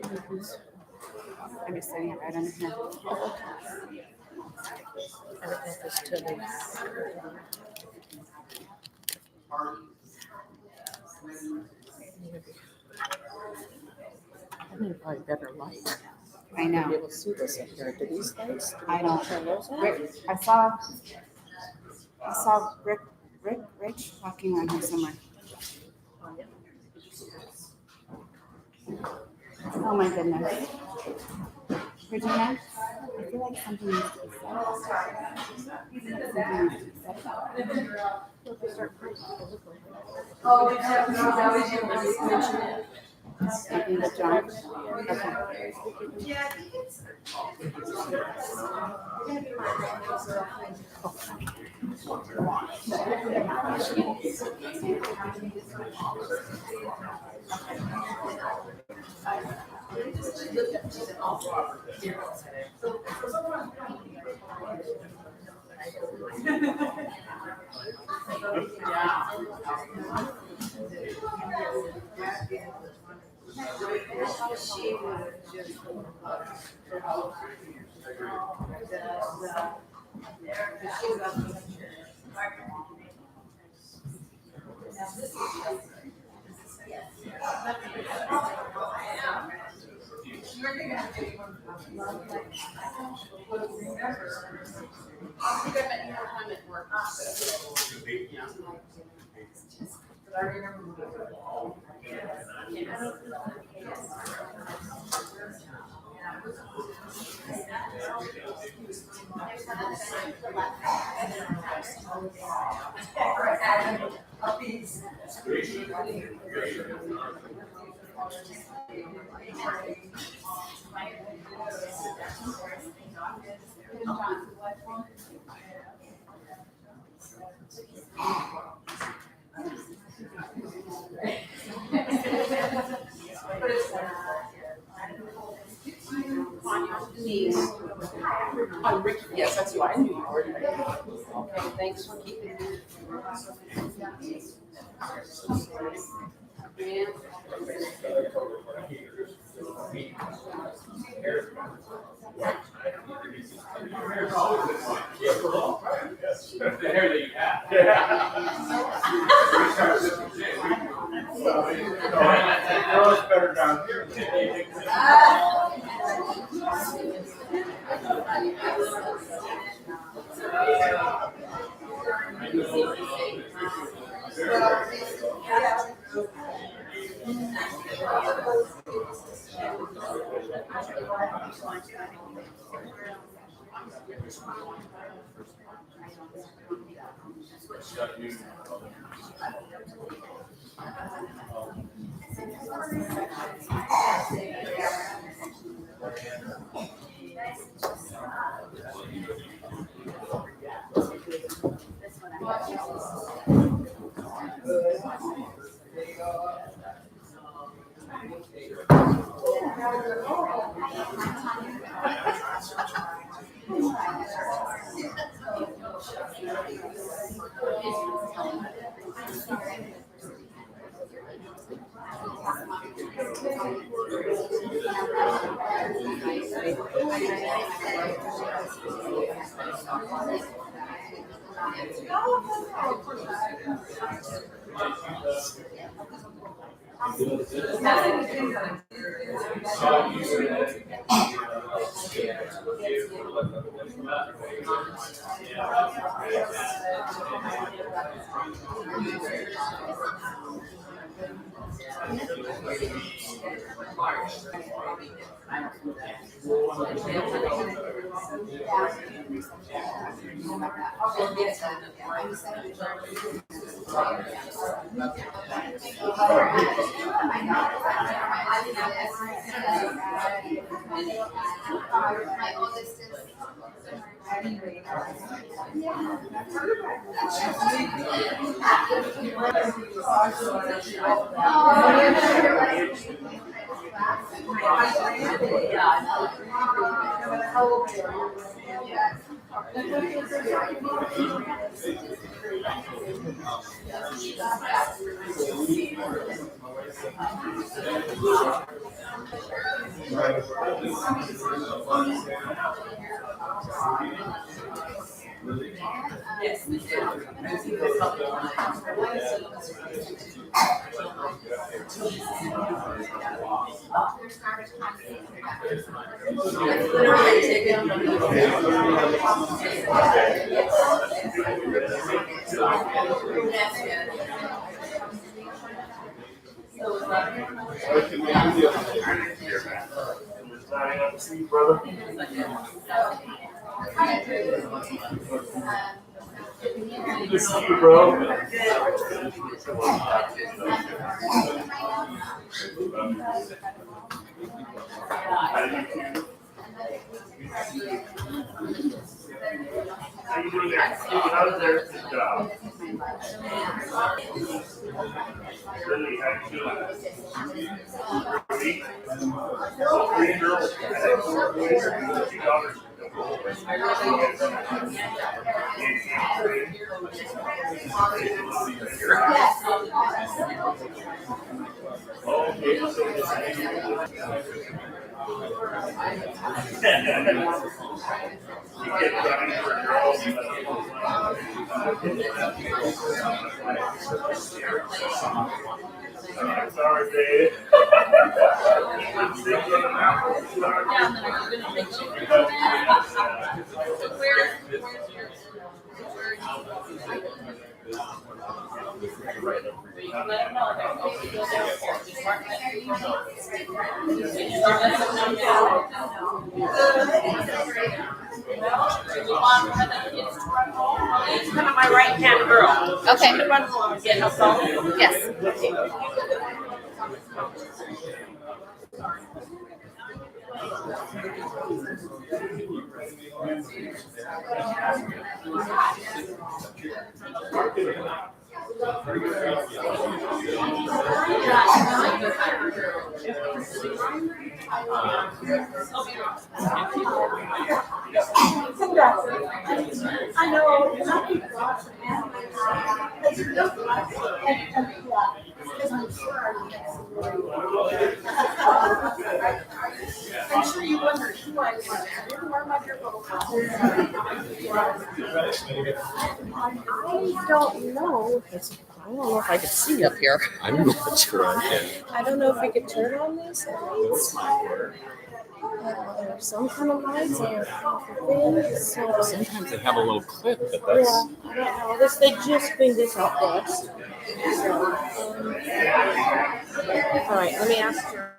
I'm just setting it right under here. I don't know if it's totally. I need probably better light. I Be know. able to see this up here. Do these lights? I don't. Turn those on? Rick, I saw Rich walking around here somewhere. Oh my goodness. Virginia, I feel like something needs to be said. Something needs to be said about it. Speaking with John. Okay. Yes, that's who I knew you were. Okay, thanks for keeping me. The hair that you have. Girls better down here. Yes, we did. Signing up to see you, brother. Good to see you, bro. How you doing there? How's there? Good job. Really, how you doing? Me? Three girls. 2 daughters. Okay, you get running for girls. Sorry, babe. It's kind of my right-hand girl. Okay. To run home and get help out. Yes. I know. I'm sure you wondered who I was. I didn't wear my hair bow. I don't know. I don't know if I could see up here. I'm not sure I can. I don't know if we could turn on these lights. Some kind of lights or things. So, Sometimes they have a little clip, but yeah, that's I don't know. This they just bring this out to us. So, all right, let me ask her.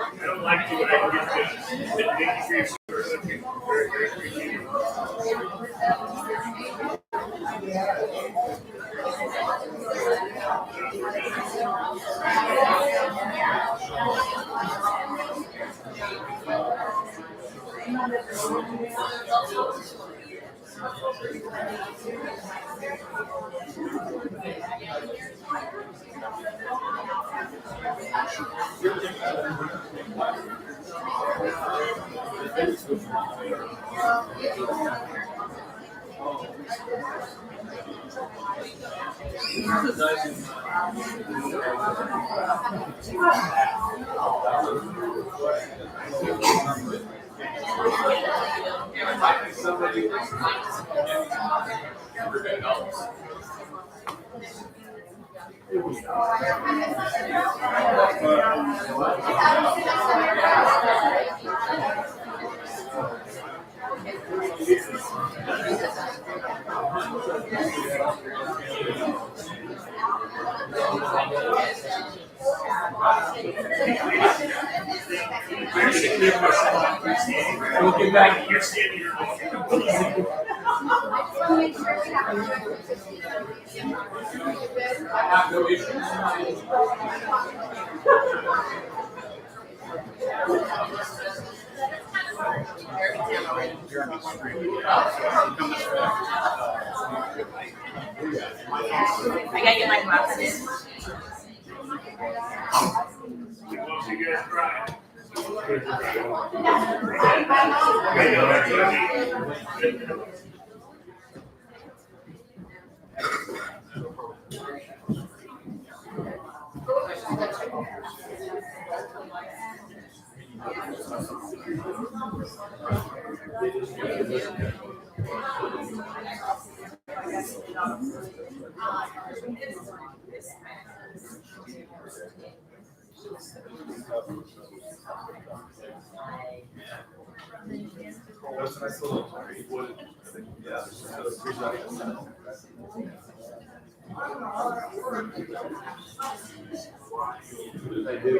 I don't like you, but I can get good. Thank you for your support. Very, very appreciate it. We'll get back. You're standing here. I gotta get my glasses. Once you guys try. I know that's what I mean. That's a nice little wood. Yeah. I do.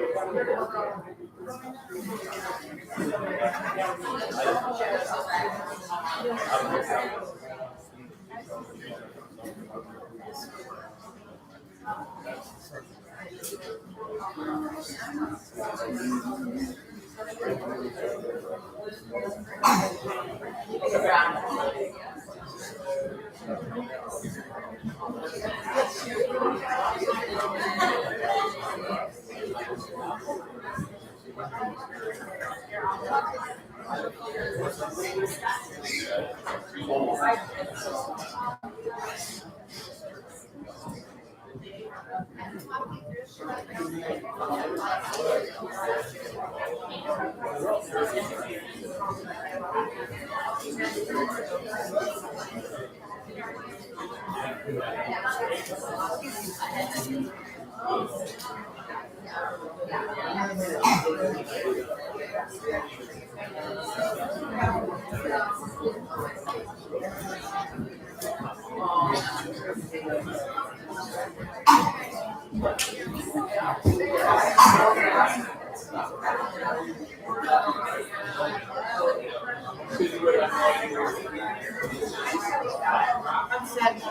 I'm sad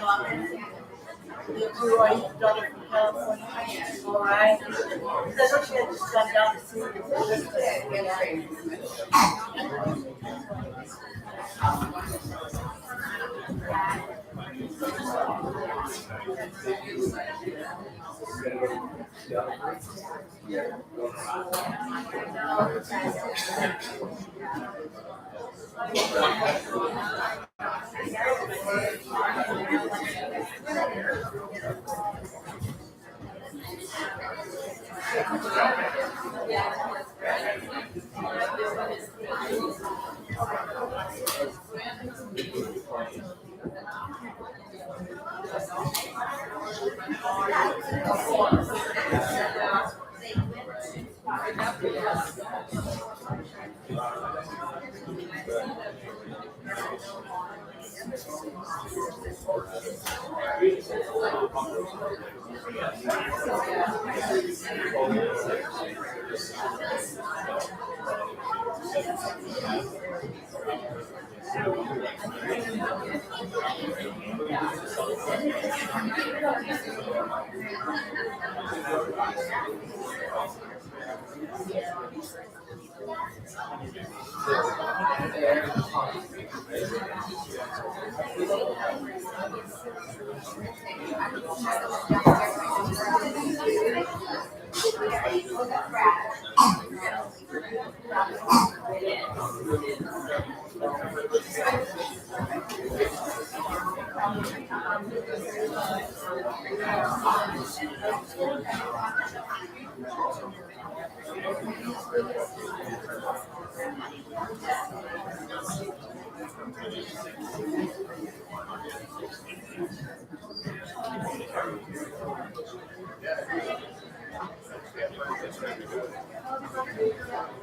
Leroy, daughter from California. All right. That's what she had just gone down to see.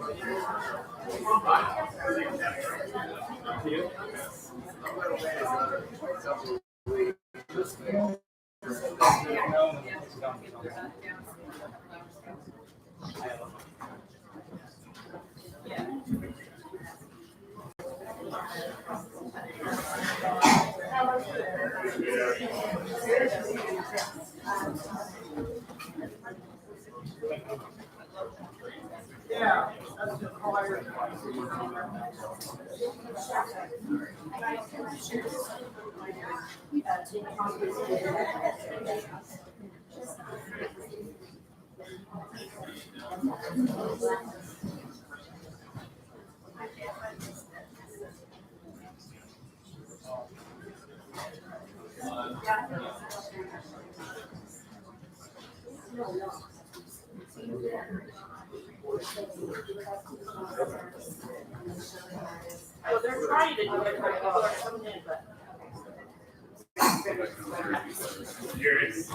Well, they're trying to do it, but people are coming in, but. Yours.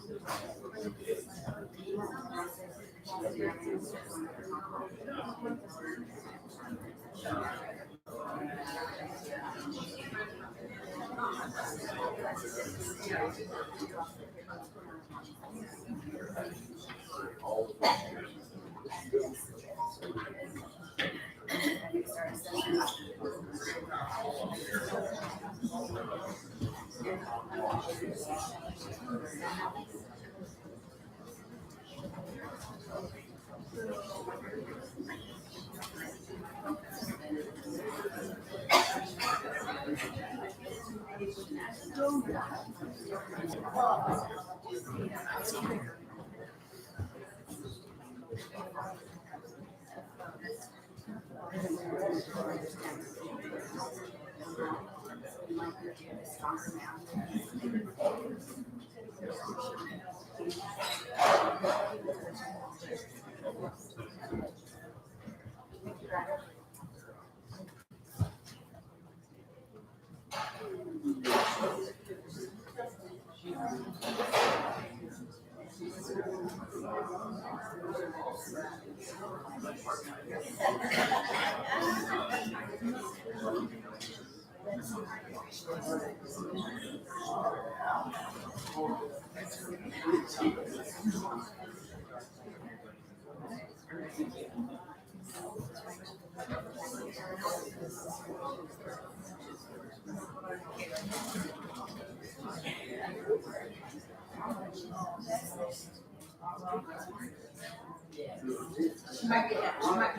She might be downstairs.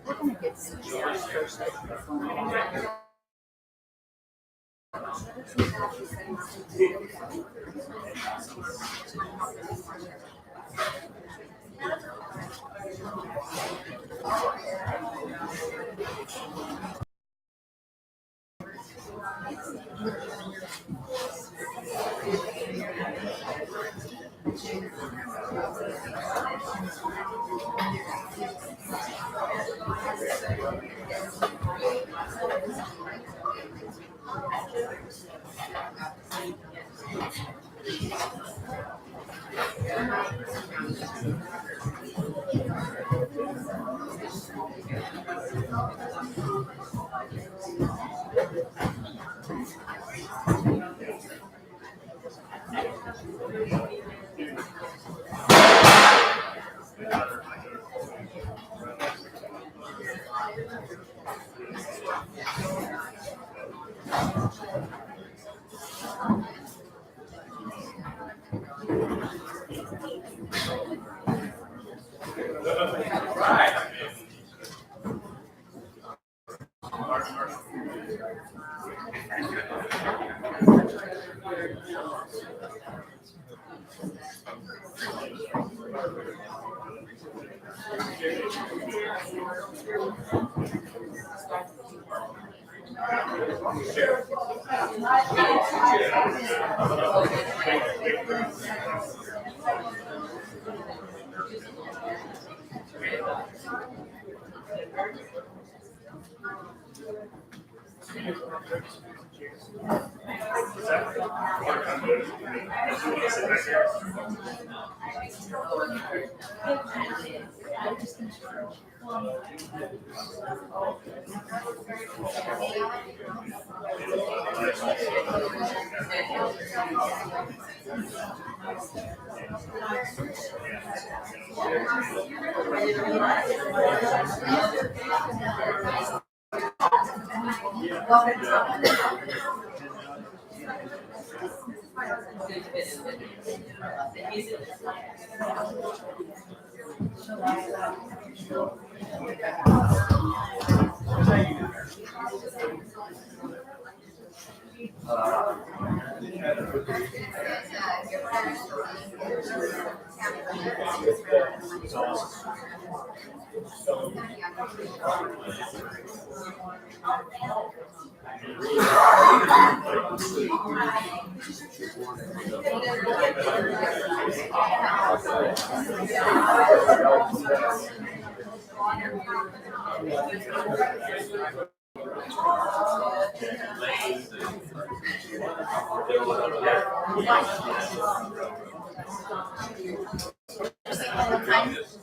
We're gonna get some chairs first.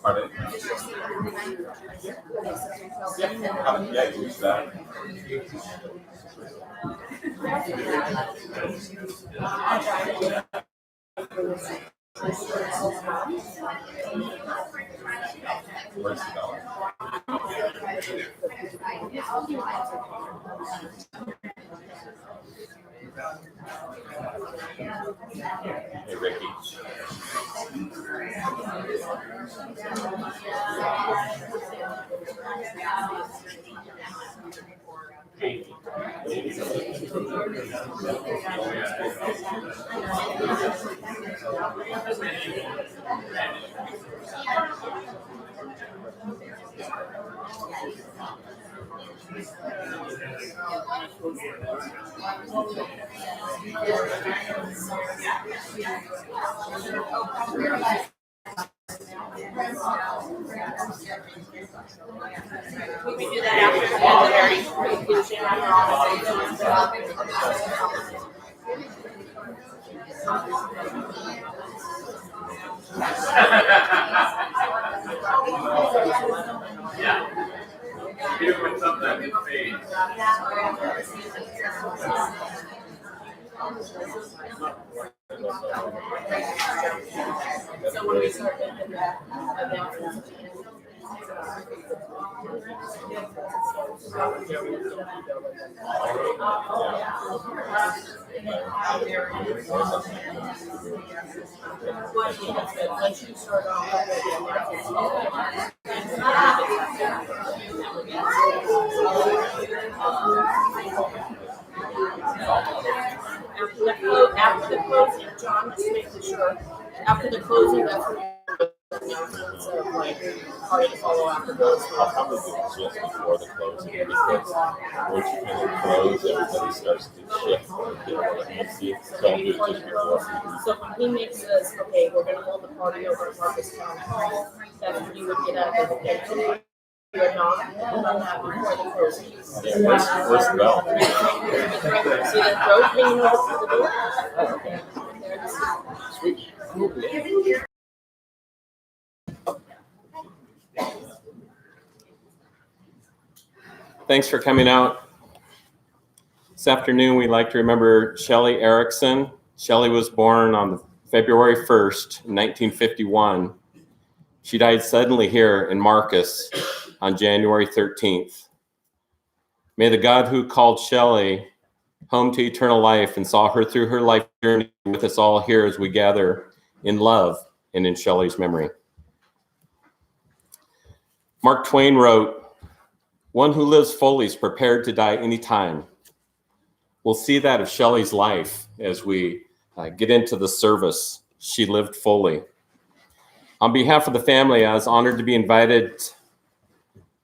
Pardon? Yeah, use that. Where's the dollar? Hey, Ricky. We can do that after the very conclusion. Here with something in fades. So when we start making that announcement. Once you start off after the closing, John, just making sure, after the closing, that's when announcements of like, are you to follow after those? I'll probably do it just before the closing because once you kind of close, everybody starts to shift. You see, don't do it just before. So when he makes this, okay, we're gonna hold the party over at Marcus Town Hall, that's when you would get out of the you're not that before the closing. Yeah, where's the bell? See the throat hanging over through the door? Okay. Sweet. Thanks for coming out. This afternoon, we'd like to remember Shelley Ericksen. Shelley was born on February 1st, 1951. She died suddenly here in Marcus on January 13th. May the God who called Shelley home to eternal life and saw her through her life journey with us all here as we gather in love and in Shelley's memory. Mark Twain wrote, "One who lives fully is prepared to die anytime." We'll see that of Shelley's life as we get into the service. She lived fully. On behalf of the family, I was honored to be invited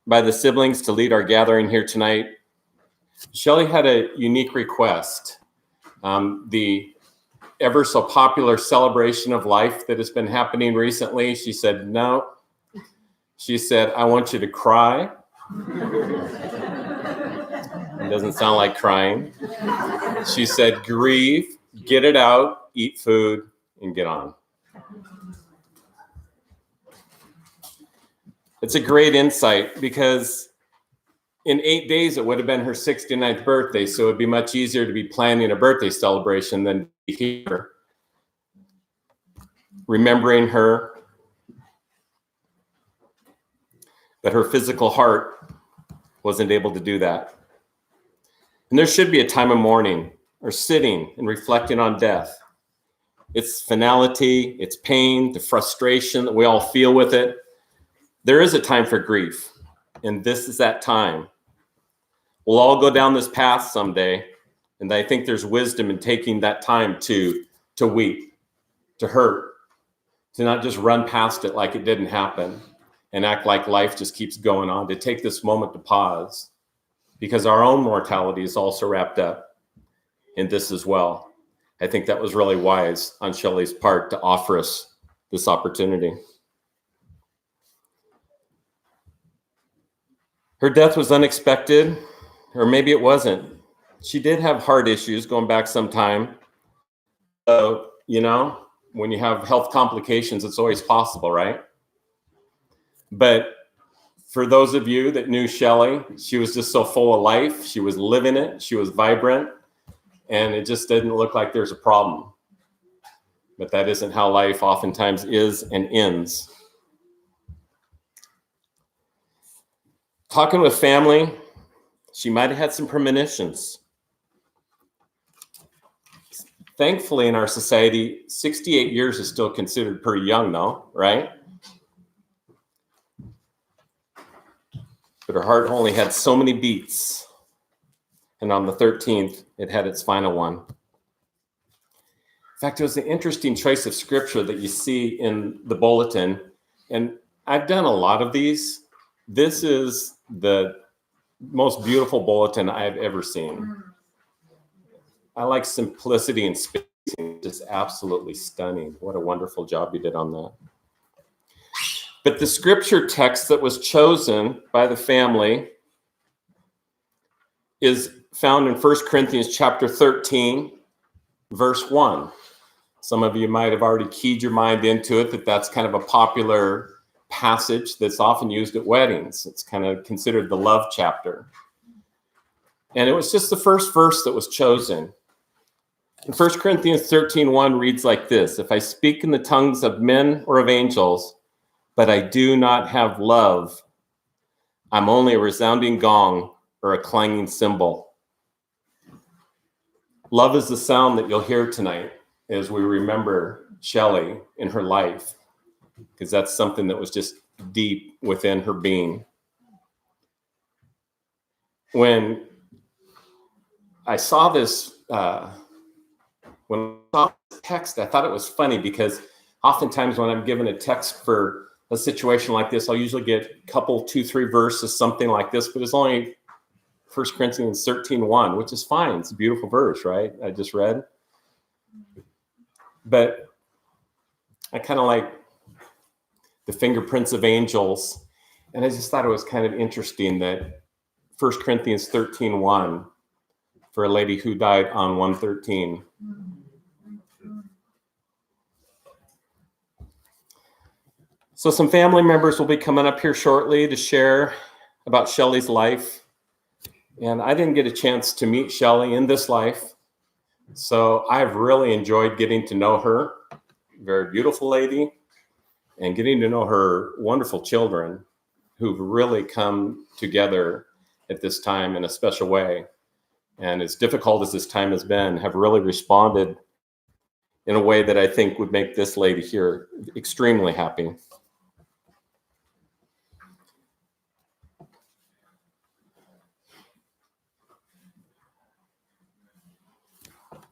by the siblings to lead our gathering here tonight. Shelley had a unique request. The ever so popular celebration of life that has been happening recently, she said, no. She said, I want you to cry. It doesn't sound like crying. She said, grieve, get it out, eat food, and get on. It's a great insight because in 8 days, it would have been her 69th birthday, so it'd be much easier to be planning a birthday celebration than be here, remembering her, but her physical heart wasn't able to do that. And there should be a time of mourning or sitting and reflecting on death. Its finality, its pain, the frustration that we all feel with it. There is a time for grief, and this is that time. We'll all go down this path someday, and I think there's wisdom in taking that time to weep, to hurt, to not just run past it like it didn't happen and act like life just keeps going on, to take this moment to pause, because our own mortality is also wrapped up in this as well. I think that was really wise on Shelley's part to offer us this opportunity. Her death was unexpected, or maybe it wasn't. She did have heart issues going back some time. So, when you have health complications, it's always possible, right? But for those of you that knew Shelley, she was just so full of life. She was living it. She was vibrant. And it just didn't look like there's a problem. But that isn't how life oftentimes is and ends. Talking with family, she might have had some premonitions. Thankfully, in our society, 68 years is still considered pretty young, though, right? But her heart only had so many beats. And on the 13th, it had its final one. In fact, it was an interesting choice of scripture that you see in the bulletin. And I've done a lot of these. This is the most beautiful bulletin I've ever seen. I like simplicity and spacing, just absolutely stunning. What a wonderful job you did on that. But the scripture text that was chosen by the family is found in 1 Corinthians chapter 13, verse 1. Some of you might have already keyed your mind into it, that that's kind of a popular passage that's often used at weddings. It's kind of considered the love chapter. And it was just the first verse that was chosen. In 1 Corinthians 13:1 reads like this: if I speak in the tongues of men or of angels, but I do not have love, I'm only a resounding gong or a clanging cymbal. Love is the sound that you'll hear tonight as we remember Shelley in her life, because that's something that was just deep within her being. When I saw this, when I saw this text, I thought it was funny because oftentimes when I'm given a text for a situation like this, I'll usually get a couple, 2-3 verses, something like this, but it's only 1 Corinthians 13:1, which is fine. It's a beautiful verse, right? I just read. But I kind of like the fingerprints of angels. And I just thought it was kind of interesting that 1 Corinthians 13:1 for a lady who died on 1/13. So some family members will be coming up here shortly to share about Shelley's life. And I didn't get a chance to meet Shelley in this life. So I've really enjoyed getting to know her. Very beautiful lady. And getting to know her wonderful children who've really come together at this time in a special way. And as difficult as this time has been, have really responded in a way that I think would make this lady here extremely happy.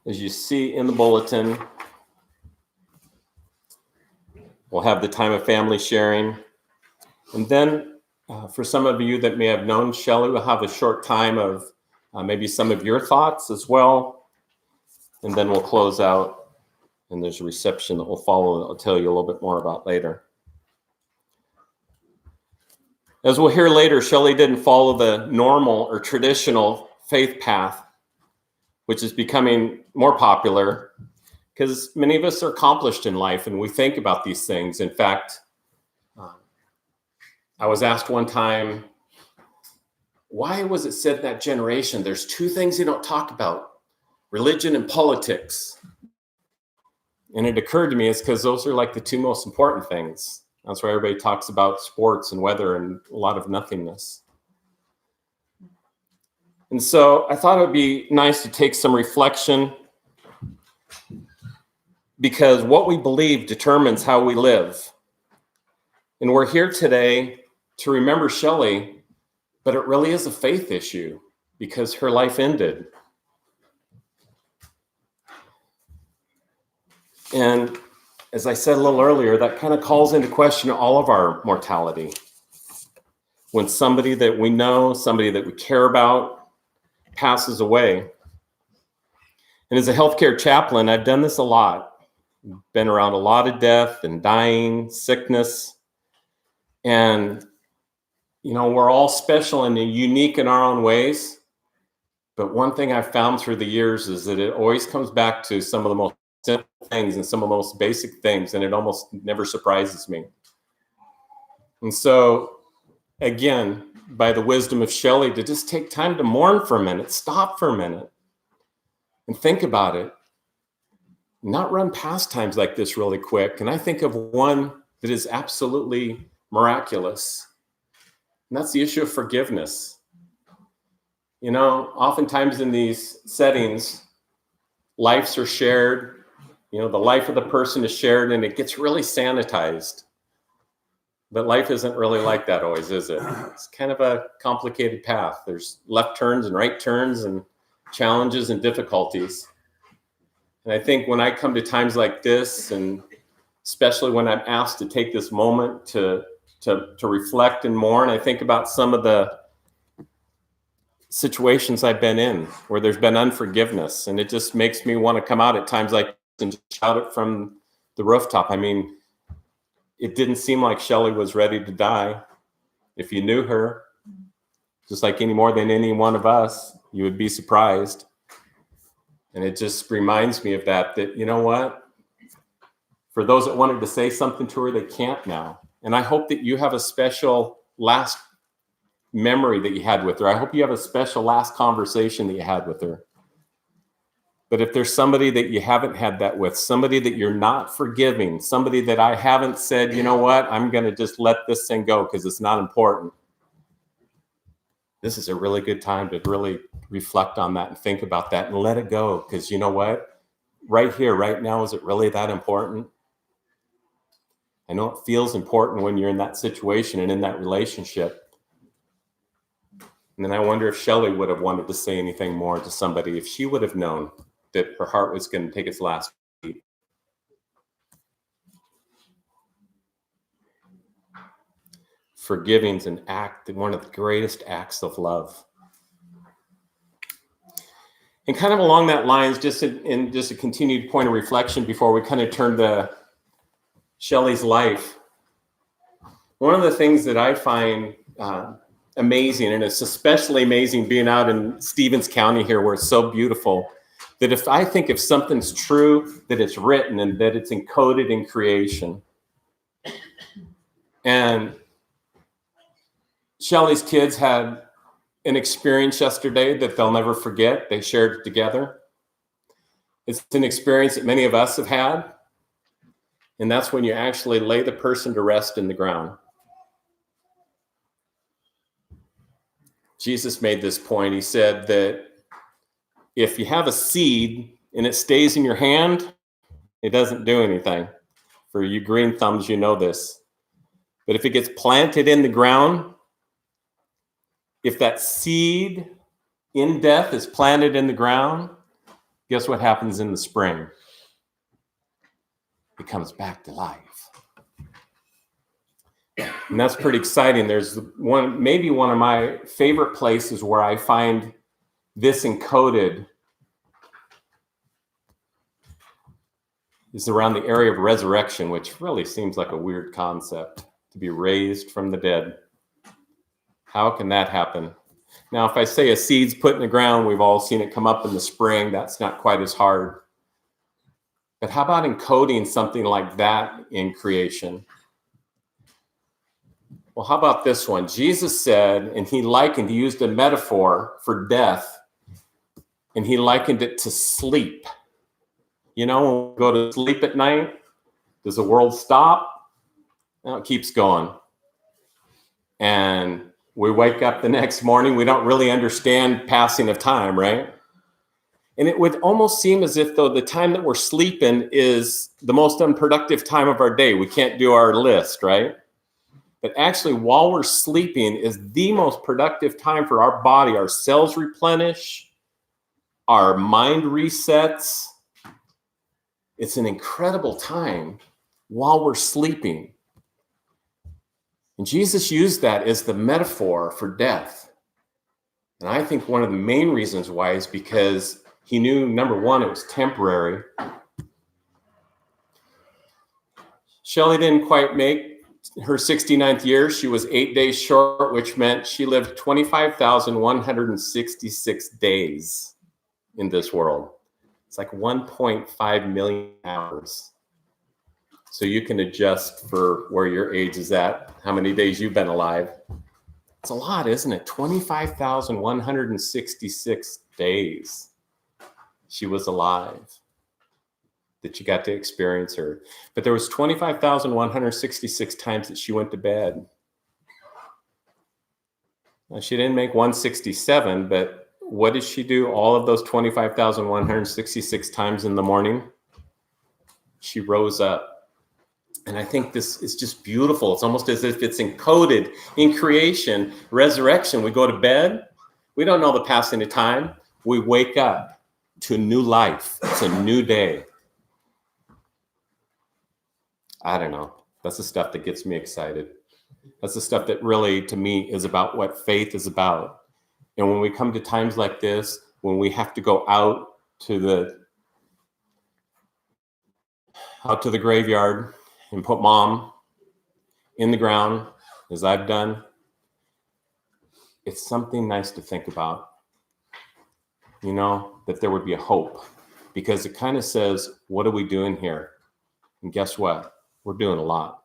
As you see in the bulletin, we'll have the time of family sharing. And then for some of you that may have known Shelley, we'll have a short time of maybe some of your thoughts as well. And then we'll close out. And there's a reception that will follow that I'll tell you a little bit more about later. As we'll hear later, Shelley didn't follow the normal or traditional faith path, which is becoming more popular because many of us are accomplished in life and we think about these things. In fact, I was asked one time, why was it said in that generation, there's two things you don't talk about, religion and politics? And it occurred to me it's because those are like the two most important things. That's why everybody talks about sports and weather and a lot of nothingness. And so I thought it would be nice to take some reflection, because what we believe determines how we live. And we're here today to remember Shelley, but it really is a faith issue because her life ended. And as I said a little earlier, that kind of calls into question all of our mortality. When somebody that we know, somebody that we care about, passes away. And as a healthcare chaplain, I've done this a lot. Been around a lot of death and dying, sickness. And, you know, we're all special and unique in our own ways. But one thing I've found through the years is that it always comes back to some of the most simple things and some of the most basic things. And it almost never surprises me. And so, again, by the wisdom of Shelley, to just take time to mourn for a minute, stop for a minute, and think about it. Not run past times like this really quick. And I think of one that is absolutely miraculous. And that's the issue of forgiveness. You know, oftentimes in these settings, lives are shared. You know, the life of the person is shared and it gets really sanitized. But life isn't really like that always, is it? It's kind of a complicated path. There's left turns and right turns and challenges and difficulties. And I think when I come to times like this, and especially when I'm asked to take this moment to reflect and mourn, I think about some of the situations I've been in where there's been unforgiveness. And it just makes me want to come out at times like this and shout it from the rooftop. I mean, it didn't seem like Shelley was ready to die. If you knew her, just like any more than any one of us, you would be surprised. And it just reminds me of that, you know what? For those that wanted to say something to her, they can't now. And I hope that you have a special last memory that you had with her. I hope you have a special last conversation that you had with her. But if there's somebody that you haven't had that with, somebody that you're not forgiving, somebody that I haven't said, you know what, I'm going to just let this thing go because it's not important. This is a really good time to really reflect on that and think about that and let it go. Because you know what? Right here, right now, is it really that important? I know it feels important when you're in that situation and in that relationship. And then I wonder if Shelley would have wanted to say anything more to somebody, if she would have known that her heart was going to take its last beat. Forgiving is one of the greatest acts of love. And kind of along that lines, just a continued point of reflection before we kind of turn to Shelley's life. One of the things that I find amazing, and it's especially amazing being out in Stevens County here where it's so beautiful, that if I think if something's true, that it's written and that it's encoded in creation. And Shelley's kids had an experience yesterday that they'll never forget. They shared it together. It's an experience that many of us have had. And that's when you actually lay the person to rest in the ground. Jesus made this point. He said that if you have a seed and it stays in your hand, it doesn't do anything. For you green thumbs, you know this. But if it gets planted in the ground, if that seed in death is planted in the ground, guess what happens in the spring? It comes back to life. And that's pretty exciting. There's maybe one of my favorite places where I find this encoded is around the area of resurrection, which really seems like a weird concept, to be raised from the dead. How can that happen? Now, if I say a seed's put in the ground, we've all seen it come up in the spring. That's not quite as hard. But how about encoding something like that in creation? Well, how about this one? Jesus said, and he used a metaphor for death, and he likened it to sleep. You know, when we go to sleep at night, does the world stop? No, it keeps going. And we wake up the next morning, we don't really understand passing of time, right? And it would almost seem as if, though, the time that we're sleeping is the most unproductive time of our day. We can't do our list, right? But actually, while we're sleeping is the most productive time for our body. Our cells replenish, our mind resets. It's an incredible time while we're sleeping. And Jesus used that as the metaphor for death. And I think one of the main reasons why is because he knew, number one, it was temporary. Shelley didn't quite make her 69th year. She was 8 days short, which meant she lived 25,166 days in this world. It's like 1.5 million hours. So you can adjust for where your age is at, how many days you've been alive. It's a lot, isn't it? 25,166 days she was alive that you got to experience her. But there was 25,166 times that she went to bed. Now, she didn't make 167, but what did she do all of those 25,166 times in the morning? She rose up. And I think this is just beautiful. It's almost as if it's encoded in creation, resurrection. We go to bed. We don't know the passing of time. We wake up to new life. It's a new day. I don't know. That's the stuff that gets me excited. That's the stuff that really, to me, is about what faith is about. And when we come to times like this, when we have to go out to the graveyard and put mom in the ground, as I've done, it's something nice to think about, that there would be a hope, because it kind of says, what are we doing here? And guess what? We're doing a lot.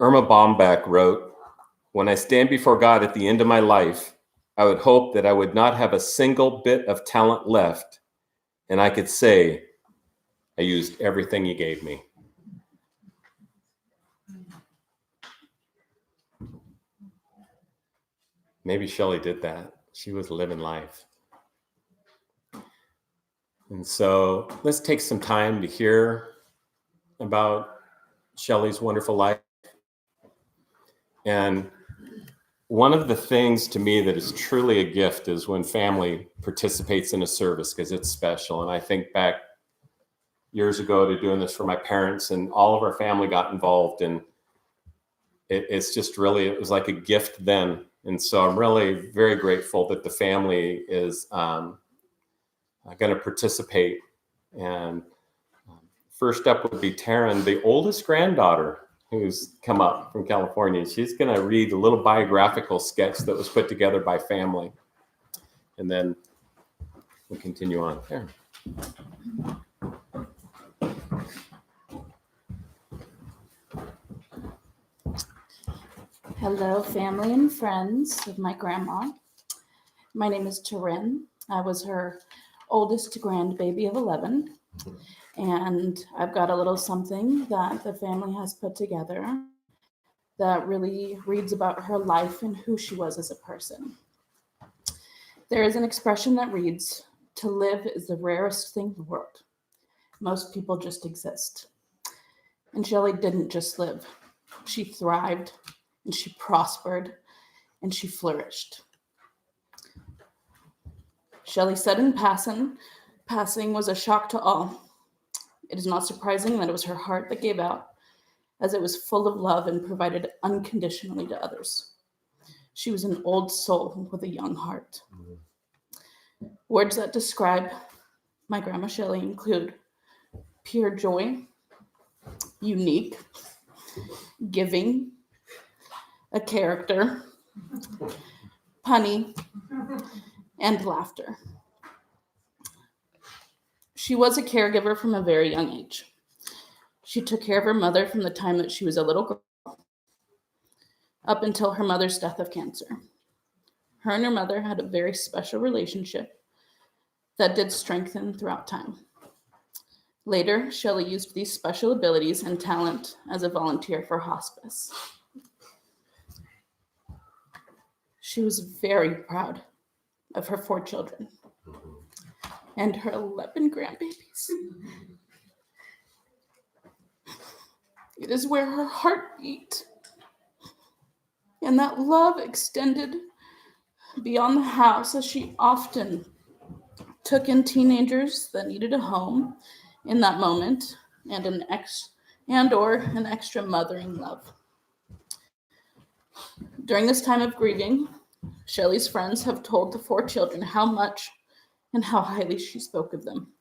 Irma Bombeck wrote, "When I stand before God at the end of my life, I would hope that I would not have a single bit of talent left, and I could say, I used everything you gave me." Maybe Shelley did that. She was living life. And so let's take some time to hear about Shelley's wonderful life. And one of the things to me that is truly a gift is when family participates in a service, because it's special. And I think back years ago to doing this for my parents, and all of our family got involved, and it's just really, it was like a gift then. And so I'm really very grateful that the family is going to participate. And first up would be Taryn, the oldest granddaughter, who's come up from California. She's going to read a little biographical sketch that was put together by family. And then we'll continue on. Taryn. Hello, family and friends of my grandma. My name is Taryn. I was her oldest grandbaby of 11. And I've got a little something that the family has put together that really reads about her life and who she was as a person. There is an expression that reads, "To live is the rarest thing in the world. Most people just exist." And Shelley didn't just live. She thrived, and she prospered, and she flourished. Shelley said in passing was a shock to all. It is not surprising that it was her heart that gave out, as it was full of love and provided unconditionally to others. She was an old soul with a young heart. Words that describe my grandma Shelley include pure joy, unique, giving, a character, punny, and laughter. She was a caregiver from a very young age. She took care of her mother from the time that she was a little girl up until her mother's death of cancer. Her and her mother had a very special relationship that did strengthen throughout time. Later, Shelley used these special abilities and talent as a volunteer for hospice. She was very proud of her 4 children and her 11 grandbabies. It is where her heart beat, and that love extended beyond the house, as she often took in teenagers that needed a home in that moment and an extra mothering love. During this time of grieving, Shelley's friends have told the 4 children how much and how highly she spoke of them.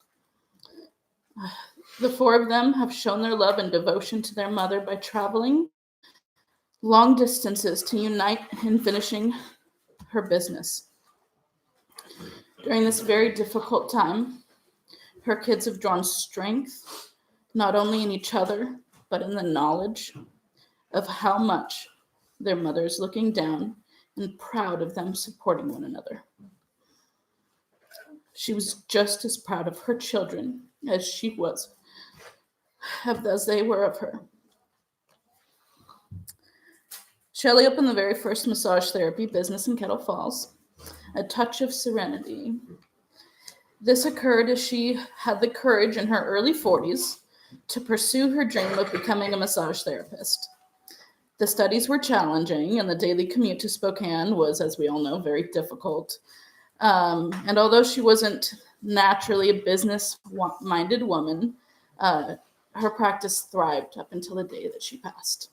The 4 of them have shown their love and devotion to their mother by traveling long distances to unite in finishing her business. During this very difficult time, her kids have drawn strength, not only in each other, but in the knowledge of how much their mother is looking down and proud of them supporting one another. She was just as proud of her children as she was, as they were of her. Shelley opened the very first massage therapy business in Kettle Falls, A Touch of Serenity. This occurred as she had the courage in her early 40s to pursue her dream of becoming a massage therapist. The studies were challenging, and the daily commute to Spokane was, as we all know, very difficult. And although she wasn't naturally a business-minded woman, her practice thrived up until the day that she passed.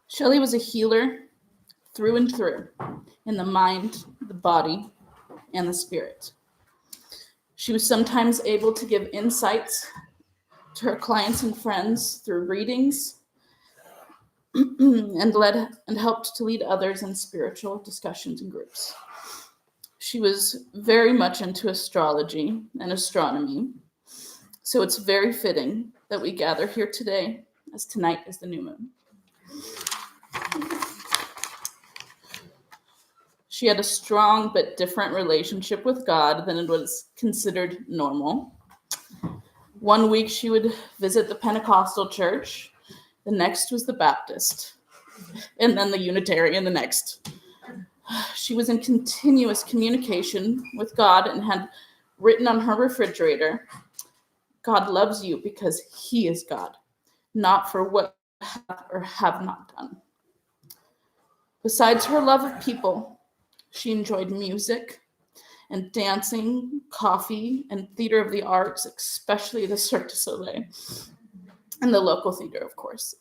Shelley was a healer through and through, in the mind, the body, and the spirit. She was sometimes able to give insights to her clients and friends through readings, and helped to lead others in spiritual discussions and groups. She was very much into astrology and astronomy, so it's very fitting that we gather here today, as tonight is the new moon. She had a strong but different relationship with God than it was considered normal. One week she would visit the Pentecostal church, the next was the Baptist, and then the Unitarian the next. She was in continuous communication with God and had written on her refrigerator, God loves you because he is God, not for what you have or have not done. Besides her love of people, she enjoyed music and dancing, coffee, and theater of the arts, especially the Cirque du Soleil, and the local theater, of course.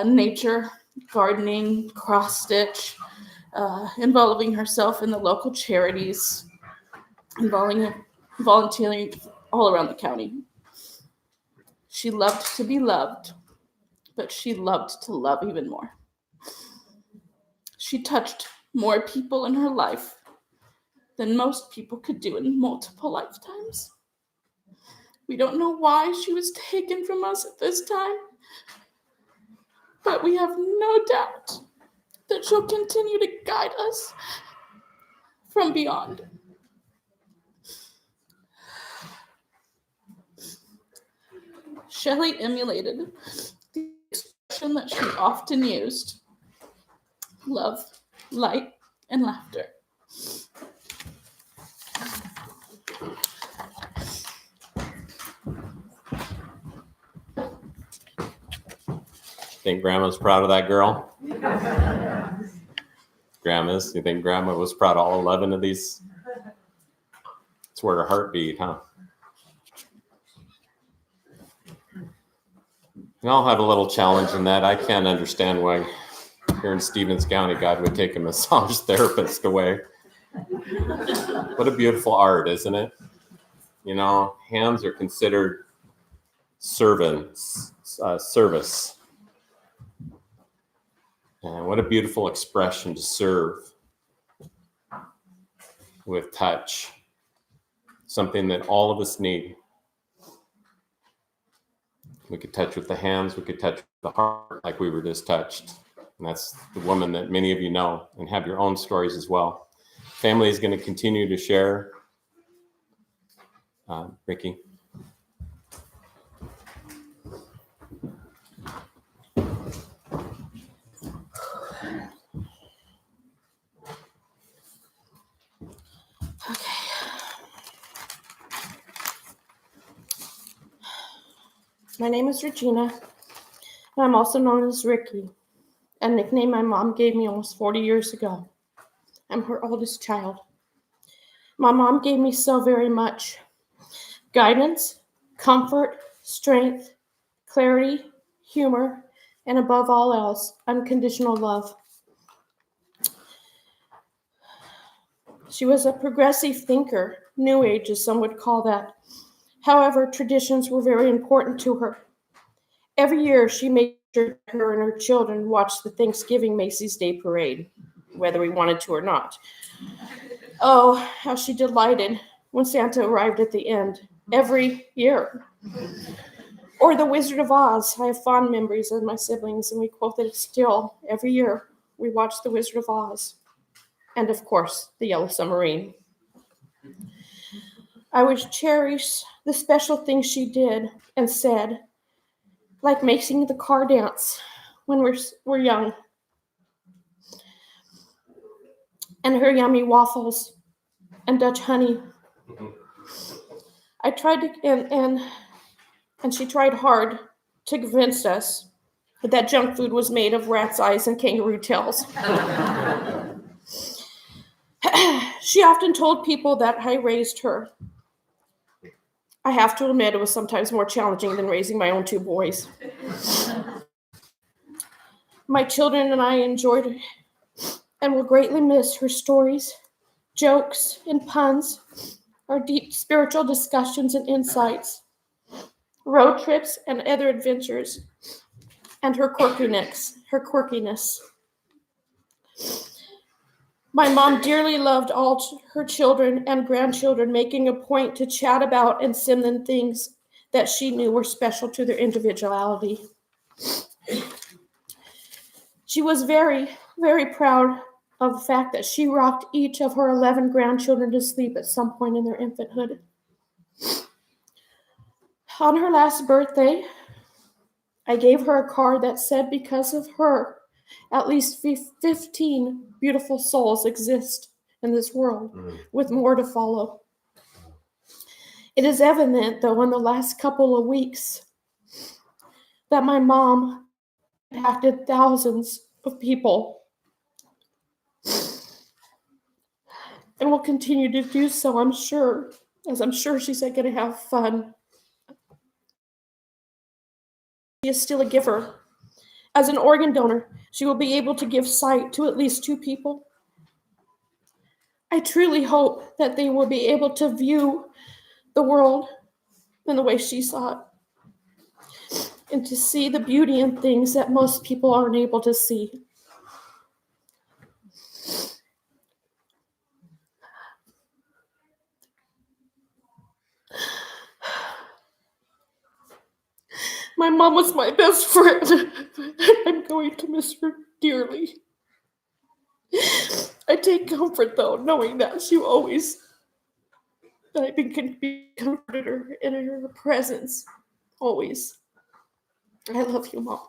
Nature, gardening, cross-stitch, involving herself in the local charities, volunteering all around the county. She loved to be loved, but she loved to love even more. She touched more people in her life than most people could do in multiple lifetimes. We don't know why she was taken from us at this time, but we have no doubt that she'll continue to guide us from beyond. Shelley emulated the expression that she often used: love, light, and laughter. Think Grandma's proud of that girl? Grandma's? You think Grandma was proud of all 11 of these? It's where her heart beat, huh? And I'll have a little challenge in that. I can't understand why here in Stevens County God would take a massage therapist away. What a beautiful art, isn't it? You know, hands are considered service. And what a beautiful expression to serve with touch. Something that all of us need. We could touch with the hands, we could touch with the heart like we were just touched. And that's the woman that many of you know and have your own stories as well. Family is going to continue to share. Ricky. Okay. My name is Regina, and I'm also known as Ricky, a nickname my mom gave me almost 40 years ago. I'm her oldest child. My mom gave me so very much: guidance, comfort, strength, clarity, humor, and above all else, unconditional love. She was a progressive thinker, New Age as some would call that. However, traditions were very important to her. Every year she made her and her children watched the Thanksgiving Macy's Day Parade, whether we wanted to or not. Oh, how she delighted when Santa arrived at the end every year. Or The Wizard of Oz. I have fond memories of my siblings, and we quoted it still every year. We watched The Wizard of Oz. And of course, The Yellow Submarine. I would cherish the special things she did and said, like making the car dance when we're young, and her yummy waffles and Dutch honey. I tried to, and she tried hard to convince us that junk food was made of rat's eyes and kangaroo tails. She often told people that I raised her. I have to admit, it was sometimes more challenging than raising my own two boys. My children and I enjoyed and will greatly miss her stories, jokes, and puns, our deep spiritual discussions and insights, road trips and other adventures, and her quirkiness. My mom dearly loved all her children and grandchildren, making a point to chat about and send them things that she knew were special to their individuality. She was very, very proud of the fact that she rocked each of her 11 grandchildren to sleep at some point in their infanthood. On her last birthday, I gave her a card that said, because of her, at least 15 beautiful souls exist in this world, with more to follow. It is evident, though, in the last couple of weeks that my mom impacted thousands of people and will continue to do so, I'm sure, as I'm sure she's going to have fun. She is still a giver. As an organ donor, she will be able to give sight to at least 2 people. I truly hope that they will be able to view the world in the way she saw it, and to see the beauty in things that most people aren't able to see. My mom was my best friend. I'm going to miss her dearly. I take comfort, though, knowing that I can be comforted her in her presence, always. I love you, Mom.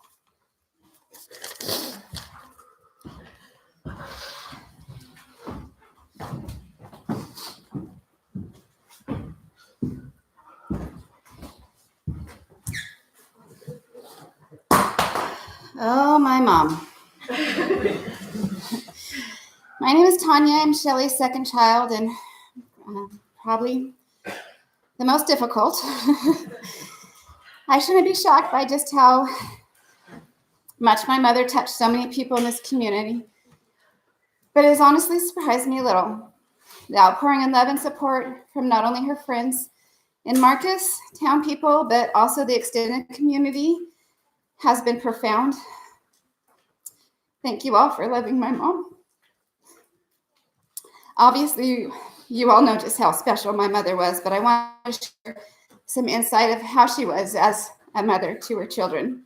Oh, my mom. My name is Tanya. I'm Shelley's second child, and probably the most difficult. I shouldn't be shocked by just how much my mother touched so many people in this community, but it has honestly surprised me a little. The outpouring of love and support from not only her friends in Marcus, town people, but also the extended community has been profound. Thank you all for loving my mom. Obviously, you all know just how special my mother was, but I want to share some insight of how she was as a mother to her children.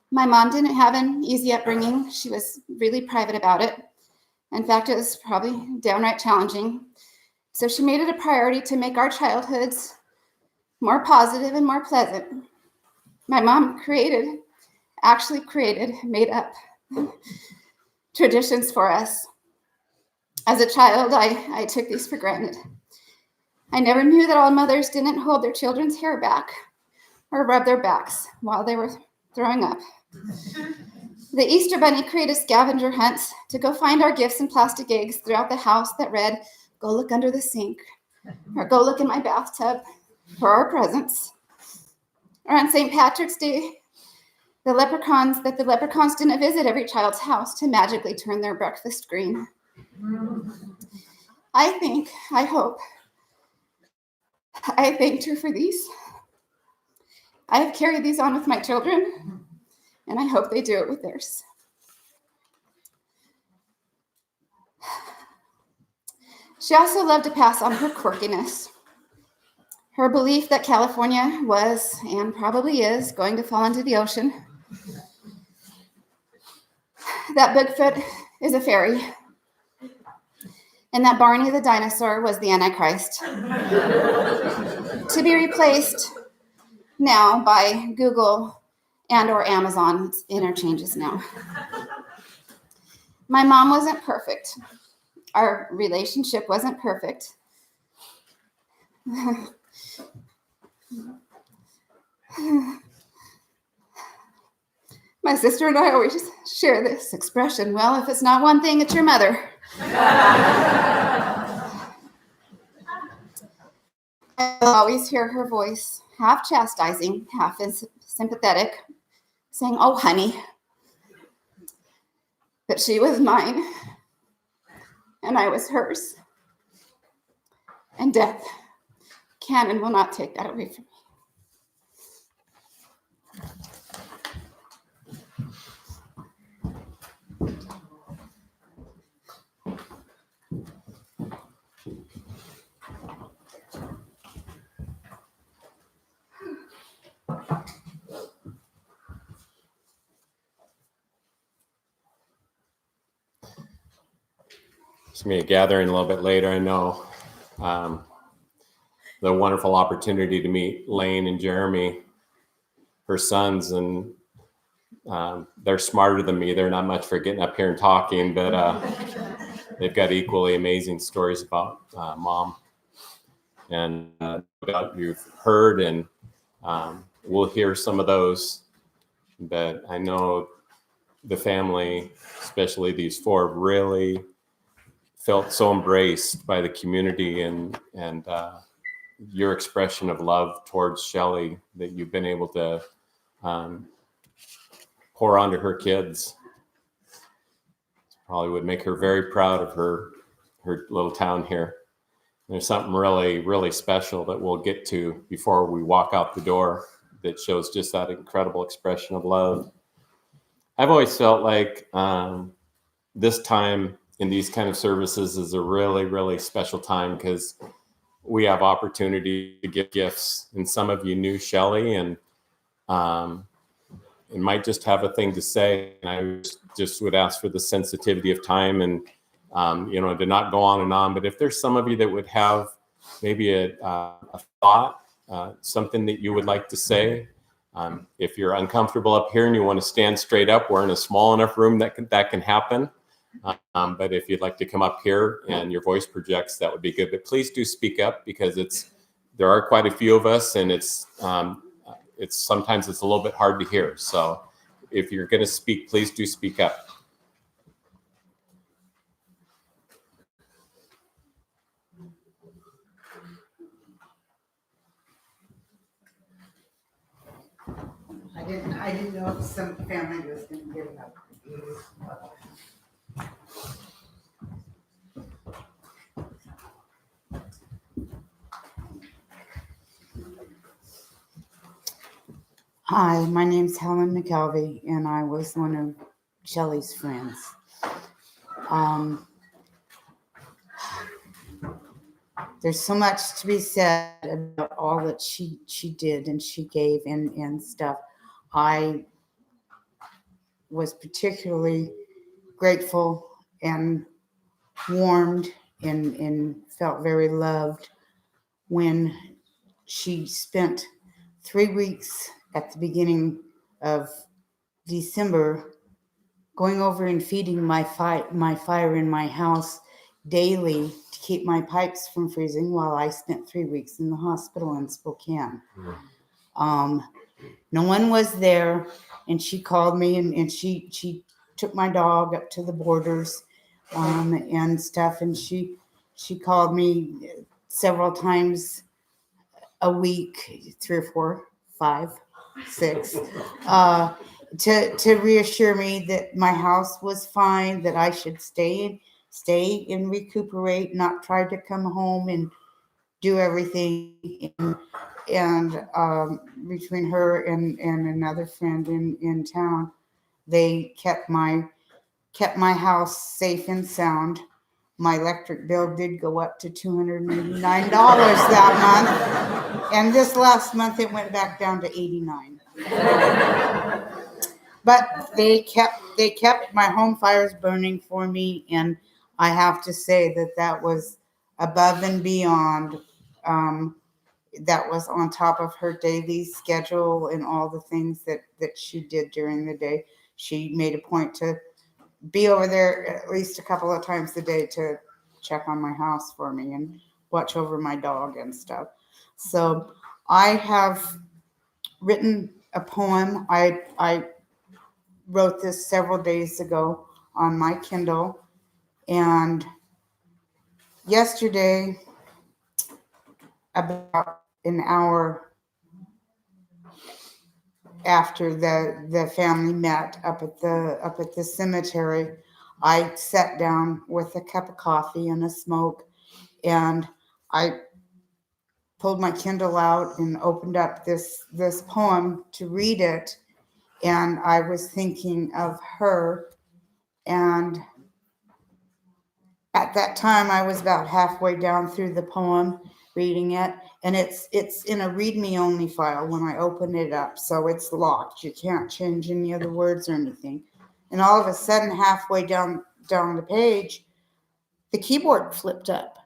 My mom didn't have an easy upbringing. She was really private about it. In fact, it was probably downright challenging. So she made it a priority to make our childhoods more positive and more pleasant. My mom made up traditions for us. As a child, I took these for granted. I never knew that all mothers didn't hold their children's hair back or rub their backs while they were throwing up. The Easter Bunny created scavenger hunts to go find our gifts and plastic eggs throughout the house that read, "Go look under the sink," or "Go look in my bathtub," for our presents. Or on St. Patrick's Day, the leprechauns didn't visit every child's house to magically turn their breakfast green. I thanked her for these. I have carried these on with my children. and I hope they do it with theirs. She also loved to pass on her quirkiness. Her belief that California was, and probably is, going to fall into the ocean. That Bigfoot is a fairy. And that Barney the dinosaur was the Antichrist. To be replaced now by Google and or Amazon interchanges now. My mom wasn't perfect. Our relationship wasn't perfect. My sister and I always share this expression, well, if it's not one thing, it's your mother. I always hear her voice, half chastising, half sympathetic, saying, oh, honey. But she was mine, and I was hers. And death can and will not take that away from me. It's going to be a gathering a little bit later, I know. The wonderful opportunity to meet Lane and Jeremy, her sons, and they're smarter than me. They're not much for getting up here and talking, but they've got equally amazing stories about Mom. And you've heard, and we'll hear some of those. But I know the family, especially these four, really felt so embraced by the community and your expression of love towards Shelley that you've been able to pour onto her kids. Probably would make her very proud of her little town here. There's something really, really special that we'll get to before we walk out the door that shows just that incredible expression of love. I've always felt like this time in these kind of services is a really, really special time because we have opportunity to give gifts. And some of you knew Shelley and might just have a thing to say. And I just would ask for the sensitivity of time and, to not go on and on. But if there's some of you that would have maybe a thought, something that you would like to say, if you're uncomfortable up here and you want to stand straight up, we're in a small enough room that can happen. But if you'd like to come up here and your voice projects, that would be good. But please do speak up because there are quite a few of us, and it's sometimes it's a little bit hard to hear. So if you're going to speak, please do speak up. I didn't know if some family was going to give it up. Hi, my name's Helen McKelvey, and I was one of Shelley's friends. There's so much to be said about all that she did and she gave and stuff. I was particularly grateful and warmed and felt very loved when she spent 3 weeks at the beginning of December going over and feeding my fire in my house daily to keep my pipes from freezing while I spent 3 weeks in the hospital in Spokane. No one was there, and she called me and she took my dog up to the borders and stuff, and she called me several times a week, 3 or 4, 5, 6, to reassure me that my house was fine, that I should stay and recuperate, not try to come home and do everything. And between her and another friend in town, they kept my house safe and sound. My electric bill did go up to $289 that month, and this last month it went back down to $89. But they kept my home fires burning for me, and I have to say that was above and beyond. That was on top of her daily schedule and all the things that she did during the day. She made a point to be over there at least a couple of times a day to check on my house for me and watch over my dog and stuff. So I have written a poem. I wrote this several days ago on my Kindle, and yesterday, about an hour after the family met up at the cemetery, I sat down with a cup of coffee and a smoke, and I pulled my Kindle out and opened up this poem to read it. And I was thinking of her, and at that time I was about halfway down through the poem reading it, and it's in a read me only file when I open it up, so it's locked. You can't change any of the words or anything. And all of a sudden, halfway down the page, the keyboard flipped up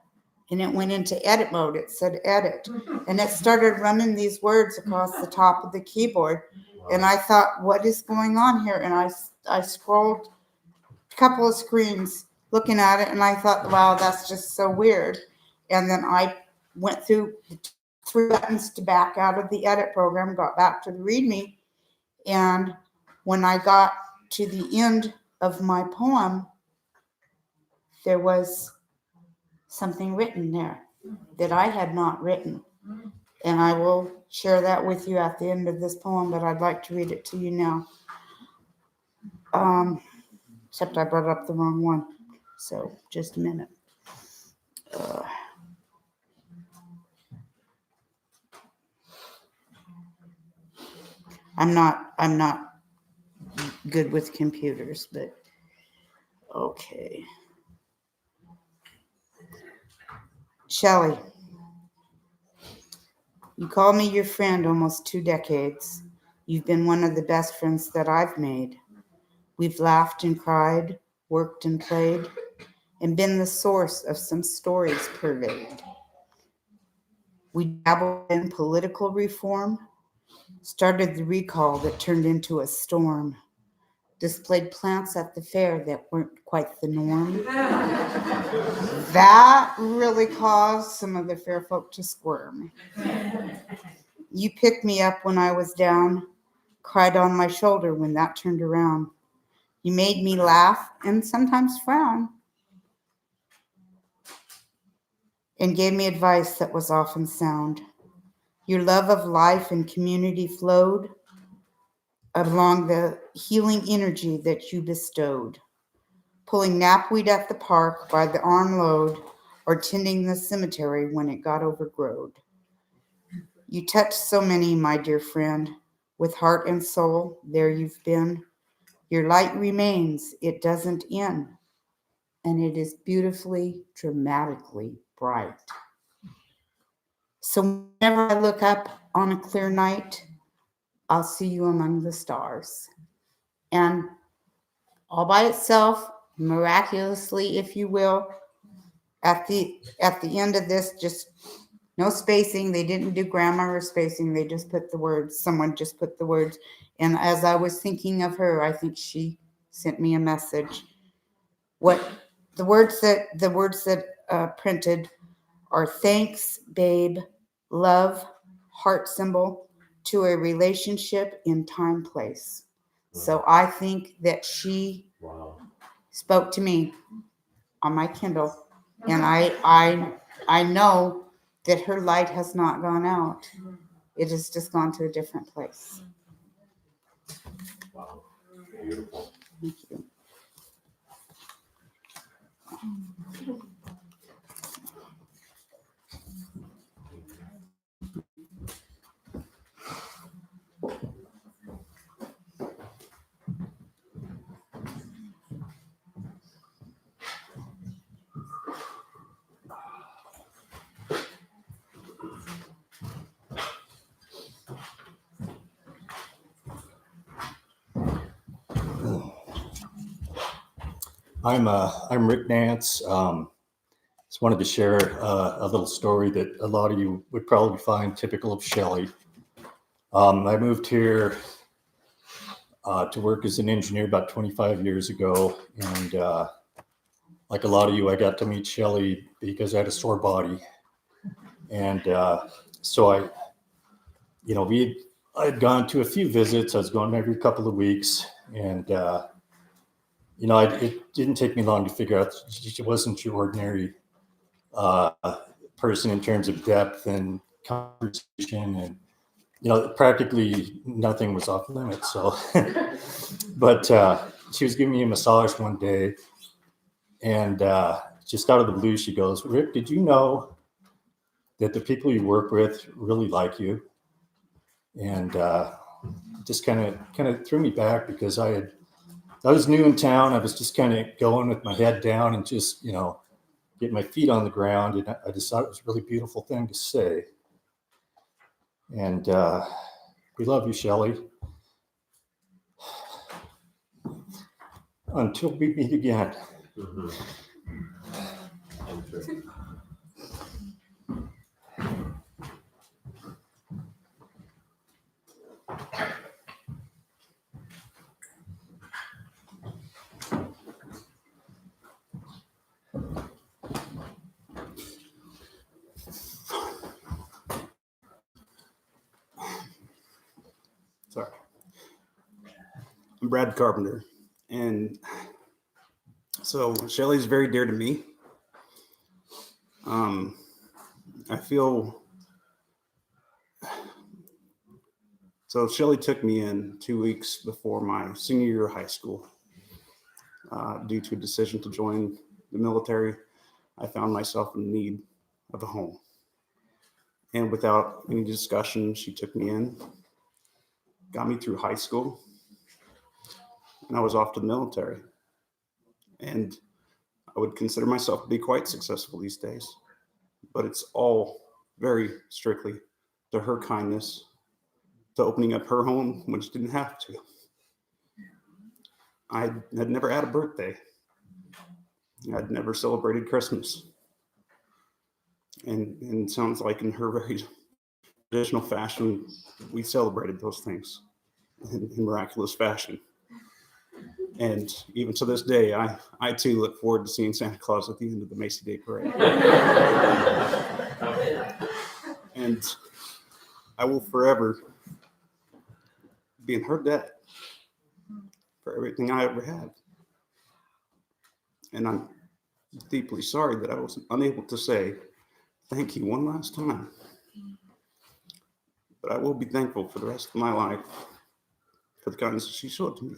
and it went into edit mode. It said edit, and it started running these words across the top of the keyboard. And I thought, what is going on here? And I scrolled a couple of screens looking at it, and I thought, wow, that's just so weird. And then I went through the 3 buttons to back out of the edit program, got back to the README, and when I got to the end of my poem, there was something written there that I had not written. And I will share that with you at the end of this poem, but I'd like to read it to you now. Except I brought up the wrong one. So just a minute. I'm not good with computers, but okay. Shelley, you call me your friend almost 2 decades. You've been one of the best friends that I've made. We've laughed and cried, worked and played, and been the source of some stories pervade. We dabbled in political reform, started the recall that turned into a storm, displayed plants at the fair that weren't quite the norm. That really caused some of the fair folk to squirm. You picked me up when I was down, cried on my shoulder when that turned around. You made me laugh and sometimes frown, and gave me advice that was often sound. Your love of life and community flowed along the healing energy that you bestowed, pulling knapweed at the park by the armload or tending the cemetery when it got overgrown. You touched so many, my dear friend, with heart and soul, there you've been. Your light remains, it doesn't end, and it is beautifully, dramatically bright. So whenever I look up on a clear night, I'll see you among the stars. And all by itself, miraculously, if you will, at the end of this, just no spacing. They didn't do grammar or spacing. They just put the words. Someone just put the words. And as I was thinking of her, I think she sent me a message. What the words that printed are: thanks, babe, love, heart symbol, to a relationship in time, place. So I think that she spoke to me on my Kindle, and I know that her light has not gone out. It has just gone to a different place. Wow. Beautiful. Thank you. I'm Rick Nance. Just wanted to share a little story that a lot of you would probably find typical of Shelley. I moved here to work as an engineer about 25 years ago, and like a lot of you, I got to meet Shelley because I had a sore body, and so I'd gone to a few visits. I was going every couple of weeks, and it didn't take me long to figure out she wasn't your ordinary person in terms of depth and conversation, and practically nothing was off limits. So, but she was giving me a massage one day, and just out of the blue, she goes, "Rick, did you know that the people you work with really like you?" And just kind of threw me back because I was new in town. I was just kind of going with my head down and just get my feet on the ground, and I just thought it was a really beautiful thing to say. And we love you, Shelley. Until we meet again. Mm-hmm. Sorry. I'm Brad Carpenter, and so Shelley's very dear to me. I feel so. Shelley took me in 2 weeks before my senior year of high school due to a decision to join the military. I found myself in need of a home, and without any discussion, she took me in, got me through high school, and I was off to the military. And I would consider myself to be quite successful these days, but it's all very strictly to her kindness, to opening up her home when she didn't have to. I had never had a birthday. I'd never celebrated Christmas. And it sounds like in her very traditional fashion, we celebrated those things in miraculous fashion. And even to this day, I too look forward to seeing Santa Claus at the end of the Macy Day Parade. And I will forever be in her debt for everything I ever had. And I'm deeply sorry that I was unable to say thank you one last time. But I will be thankful for the rest of my life for the kindness she showed to me.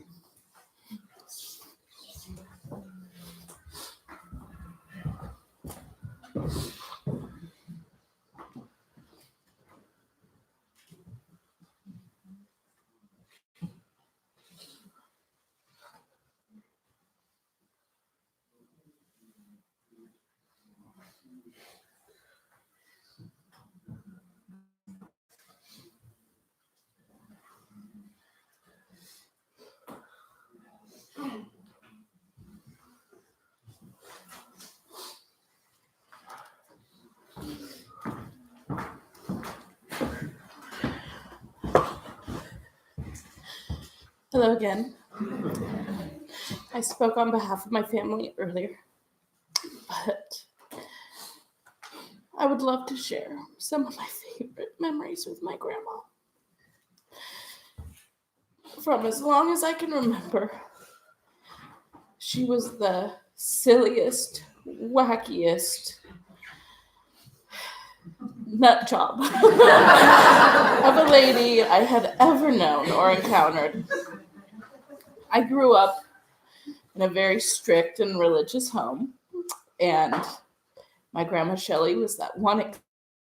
Hello again. I spoke on behalf of my family earlier, but I would love to share some of my favorite memories with my grandma. From as long as I can remember, she was the silliest, wackiest nut job of a lady I had ever known or encountered. I grew up in a very strict and religious home, and my grandma Shelley was that one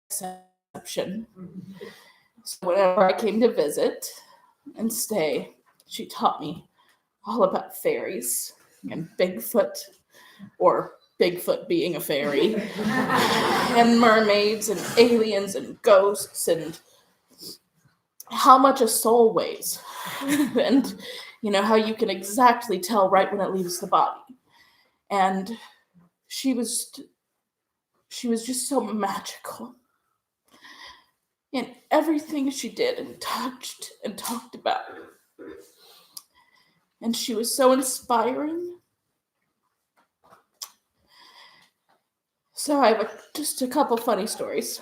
exception. So whenever I came to visit and stay, she taught me all about fairies and Bigfoot, or Bigfoot being a fairy, and mermaids and aliens and ghosts, and how much a soul weighs, and how you can exactly tell right when it leaves the body. And she was just so magical in everything she did and touched and talked about. And she was so inspiring. So I have just a couple funny stories.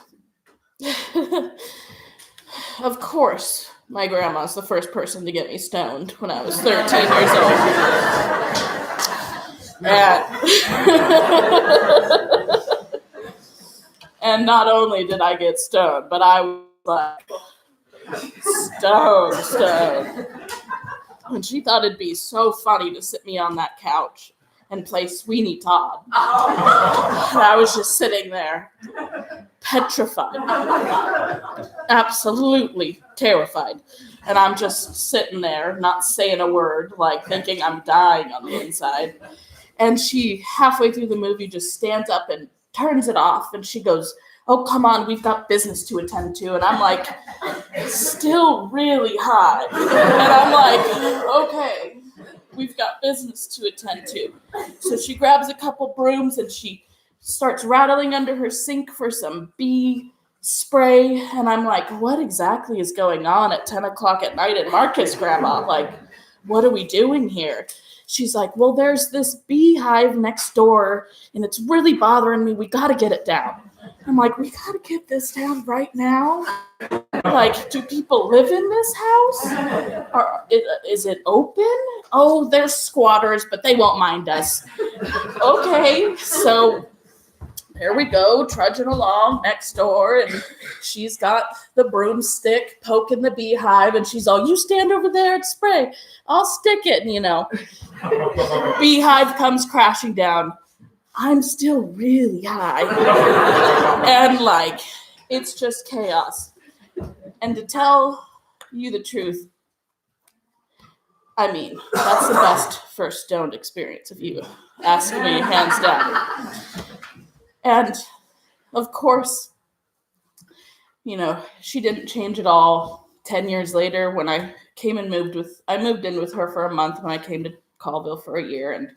Of course, my grandma's the first person to get me stoned when I was 13 years old. And not only did I get stoned, but I was like, stoned. And she thought it'd be so funny to sit me on that couch and play Sweeney Todd. And I was just sitting there, petrified, absolutely terrified. And I'm just sitting there, not saying a word, like thinking I'm dying on the inside. And she, halfway through the movie, just stands up and turns it off. And she goes, "Oh, come on, we've got business to attend to." And I'm like, still really high. And I'm like, okay, we've got business to attend to. So she grabs a couple brooms and she starts rattling under her sink for some bee spray. And I'm like, what exactly is going on at 10 o'clock at night at Marcus, Grandma? Like, what are we doing here? She's like, well, there's this beehive next door and it's really bothering me. We got to get it down. I'm like, we got to get this down right now? Like, do people live in this house? Or is it open? Oh, there's squatters, but they won't mind us. Okay, so there we go, trudging along next door, and she's got the broomstick poking the beehive, and she's all, you stand over there and spray. I'll stick it, and beehive comes crashing down. I'm still really high. And like, it's just chaos. And to tell you the truth, I mean, that's the best first stoned experience if you ask me, hands down. And of course, she didn't change at all. 10 years later, when I moved in with her for a month when I came to Colville for a year. And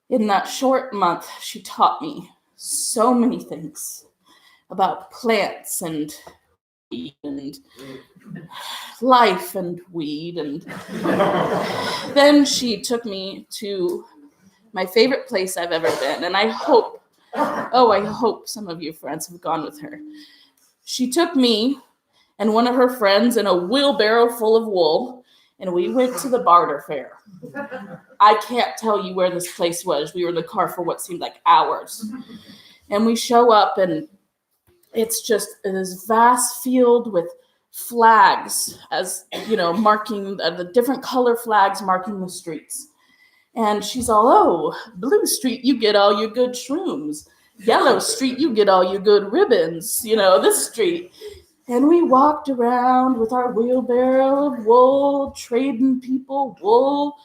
in that short month, she taught me so many things about plants and life and weed. And then she took me to my favorite place I've ever been. And I hope some of you friends have gone with her. She took me and one of her friends in a wheelbarrow full of wool, and we went to the barter fair. I can't tell you where this place was. We were in the car for what seemed like hours. And we show up, and it's just this vast field with flags, as marking the different color flags marking the streets. And she's all, oh, Blue Street, you get all your good shrooms. Yellow Street, you get all your good ribbons. This street. And we walked around with our wheelbarrow of wool, trading people wool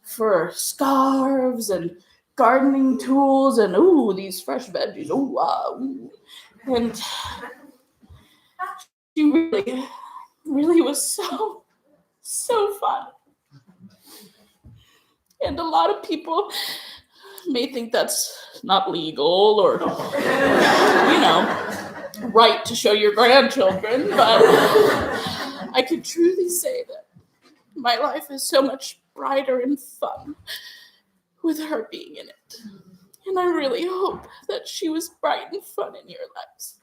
for scarves and gardening tools and, ooh, these fresh veggies, ooh, ooh. And she really, really was so fun. And a lot of people may think that's not legal or, right to show your grandchildren, but I can truly say that my life is so much brighter and fun with her being in it. And I really hope that she was bright and fun in your lives.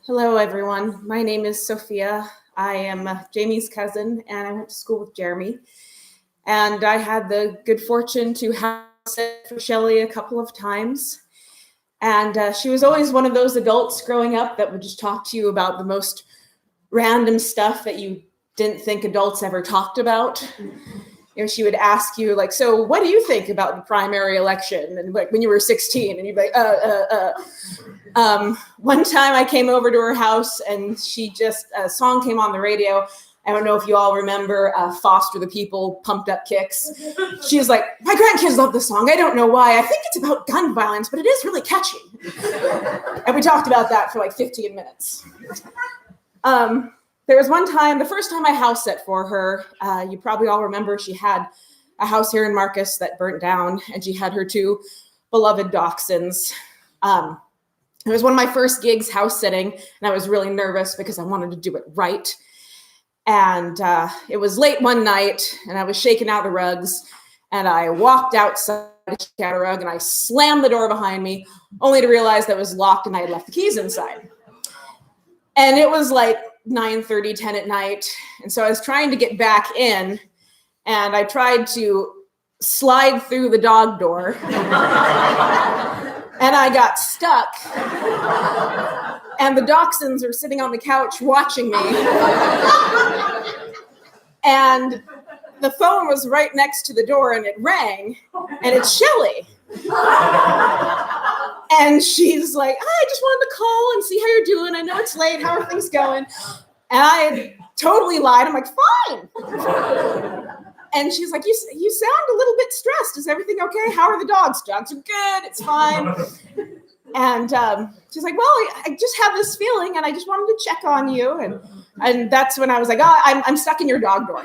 Hello, everyone. My name is Sophia. I am Jamie's cousin, and I went to school with Jeremy. And I had the good fortune to house sit for Shelley a couple of times. And she was always one of those adults growing up that would just talk to you about the most random stuff that you didn't think adults ever talked about. she would ask you like, so what do you think about the primary election? And like when you were 16, and you'd be like, one time I came over to her house, and a song came on the radio. I don't know if you all remember Foster the People, Pumped Up Kicks. She was like, my grandkids love this song. I don't know why. I think it's about gun violence, but it is really catchy. And we talked about that for like 15 minutes. There was one time, the first time I house sat for her, you probably all remember she had a house here in Marcus that burnt down, and she had her 2 beloved dachshunds. It was one of my first gigs house sitting, and I was really nervous because I wanted to do it right. And it was late one night, and I was shaking out the rugs, and I walked outside to shake out a rug, and I slammed the door behind me, only to realize that it was locked and I had left the keys inside. And it was like 9:30, 10 at night. And so I was trying to get back in, and I tried to slide through the dog door, and I got stuck. And the dachshunds are sitting on the couch watching me. And the phone was right next to the door, and it rang, and it's Shelley. And she's like, I just wanted to call and see how you're doing. I know it's late. How are things going? And I totally lied. I'm like, fine. And she's like, you sound a little bit stressed. Is everything okay? How are the dogs? Dogs are good. It's fine. And she's like, well, I just have this feeling, and I just wanted to check on you. And that's when I was like, oh, I'm stuck in your dog door.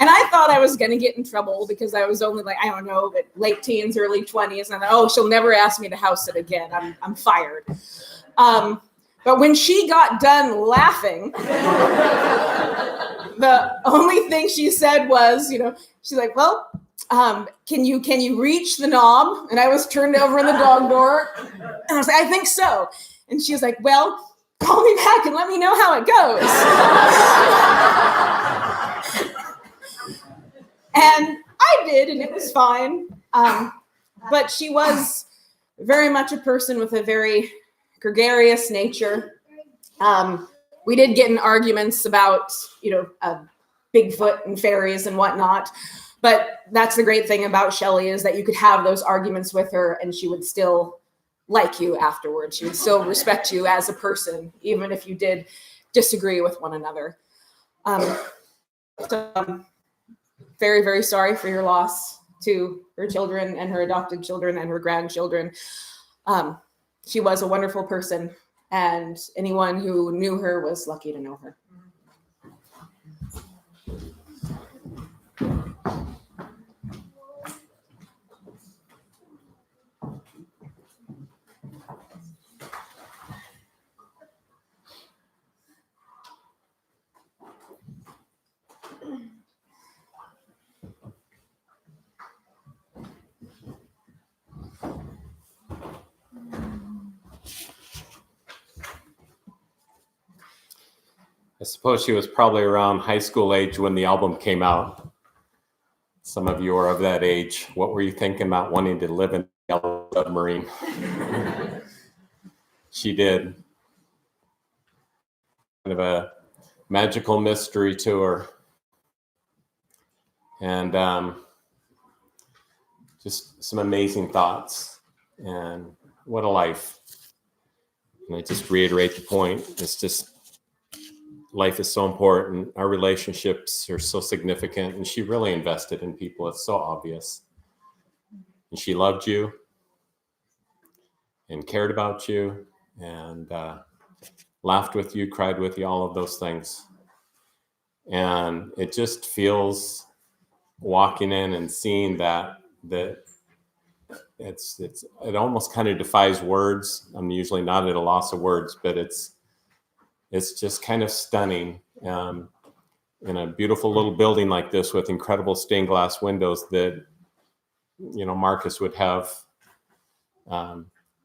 And I thought I was going to get in trouble because I was only like, I don't know, but late teens, early 20s. And I thought, oh, she'll never ask me to house sit again. I'm fired. But when she got done laughing, the only thing she said was, she's like, well, can you reach the knob? And I was turned over in the dog door. And I was like, I think so. And she was like, well, call me back and let me know how it goes. And I did, and it was fine. But she was very much a person with a very gregarious nature. We did get in arguments about, Bigfoot and fairies and whatnot. But that's the great thing about Shelley, is that you could have those arguments with her and she would still like you afterwards. She would still respect you as a person, even if you did disagree with one another. So very, very sorry for your loss to her children and her adopted children and her grandchildren. She was a wonderful person, and anyone who knew her was lucky to know her. I suppose she was probably around high school age when the album came out. Some of you are of that age. What were you thinking about wanting to live in the Yellow Submarine? She did. Kind of a magical mystery to her. And just some amazing thoughts. And what a life. And I just reiterate the point. It's just, life is so important. Our relationships are so significant, and she really invested in people. It's so obvious. And she loved you and cared about you and laughed with you, cried with you, all of those things. And it just feels, walking in and seeing that it almost kind of defies words. I'm usually not at a loss of words, but it's just kind of stunning, in a beautiful little building like this with incredible stained glass windows that, Marcus would have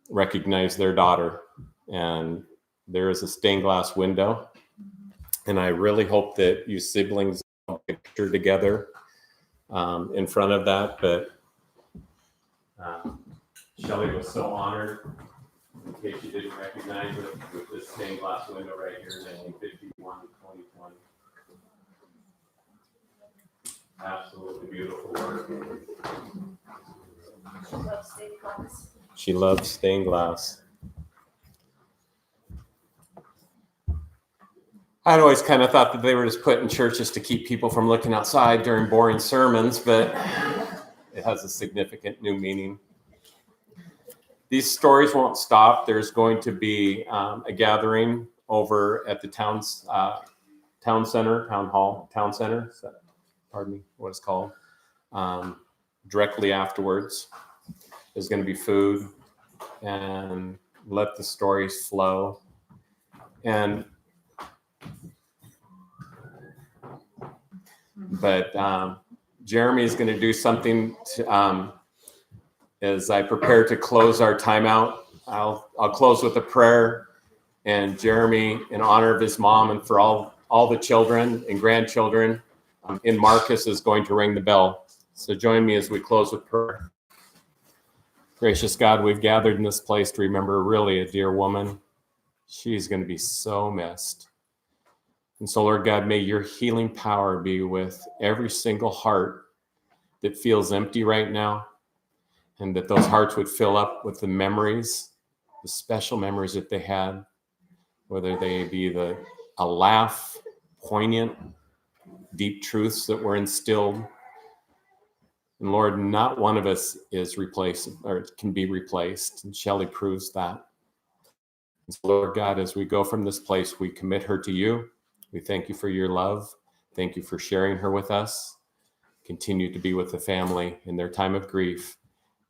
recognized their daughter. And there is a stained glass window. And I really hope that you siblings get a picture together in front of that. But Shelley was so honored In case you didn't recognize it, with this stained glass window right here, 1951 to 2020. Absolutely beautiful work. She loves stained glass. I'd always kind of thought that they were just put in churches to keep people from looking outside during boring sermons, but it has a significant new meaning. These stories won't stop. There's going to be a gathering over at the town center, pardon me, what it's called. Directly afterwards, there's going to be food, and let the stories flow. But Jeremy is going to do something to, as I prepare to close our timeout. I'll close with a prayer, and Jeremy, in honor of his mom and for all the children and grandchildren in Marcus, is going to ring the bell. So join me as we close with prayer. Gracious God, we've gathered in this place to remember really a dear woman. She's going to be so missed. And so, Lord God, may your healing power be with every single heart that feels empty right now, and that those hearts would fill up with the memories, the special memories that they had, whether they be a laugh, poignant, deep truths that were instilled. And Lord, not one of us is replaced or can be replaced. And Shelley proves that. And so, Lord God, as we go from this place, we commit her to you. We thank you for your love. Thank you for sharing her with us. Continue to be with the family in their time of grief.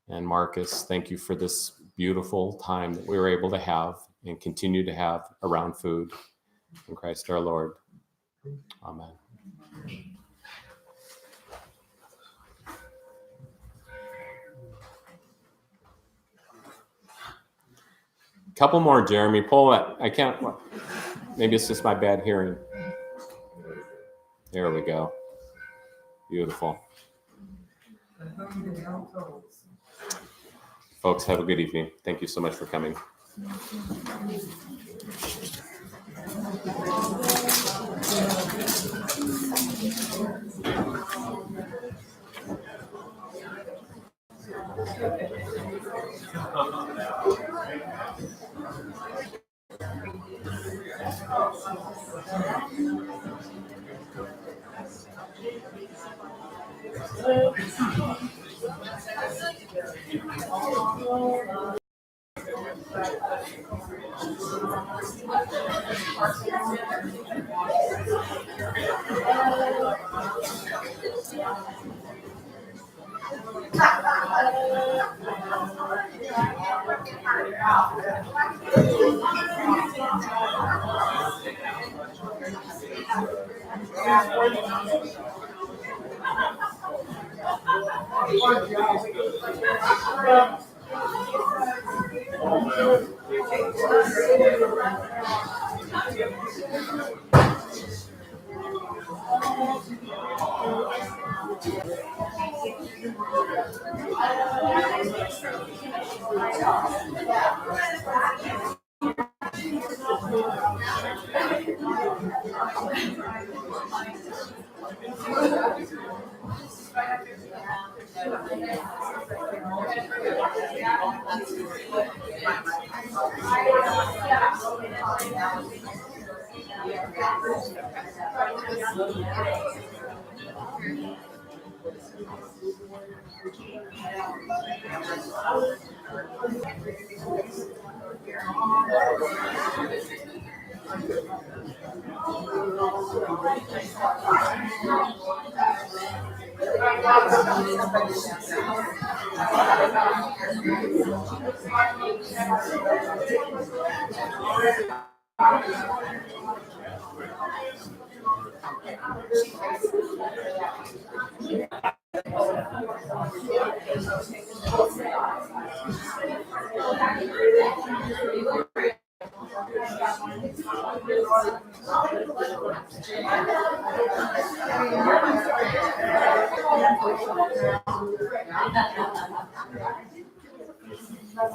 And Marcus, thank you for this beautiful time that we were able to have and continue to have around food. In Christ our Lord. Amen. Couple more, Jeremy. Pull that. I can't. Maybe it's just my bad hearing. There we go. Beautiful. Folks, have a good evening. Thank you so much for coming. Yeah,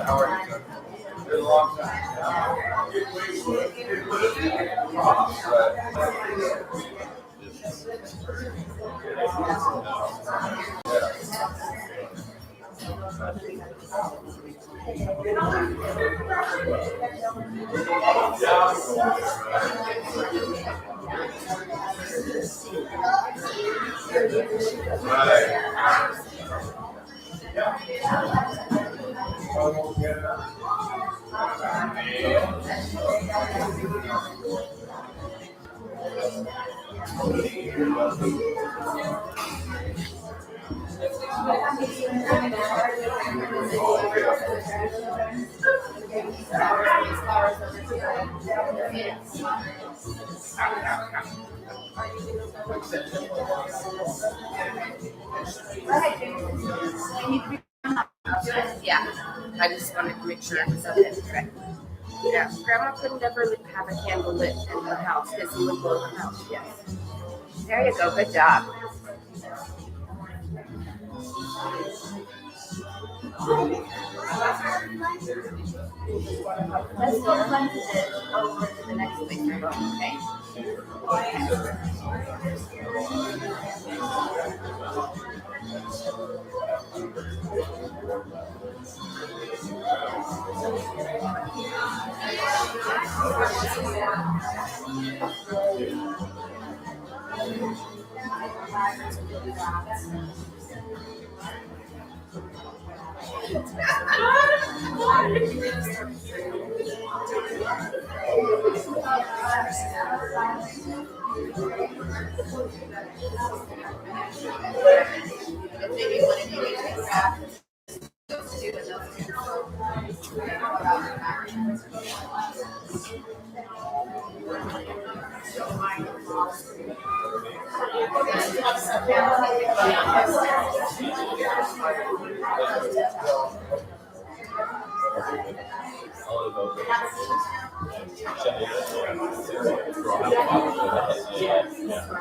how are you? It's been a long time. Yeah, I just wanted to make sure it was okay. Right. Yeah, Grandma couldn't ever have a candle lit in her house because he would blow the house. Yes. There you go. Good job. Let's go cleanse it over to the next thing, okay?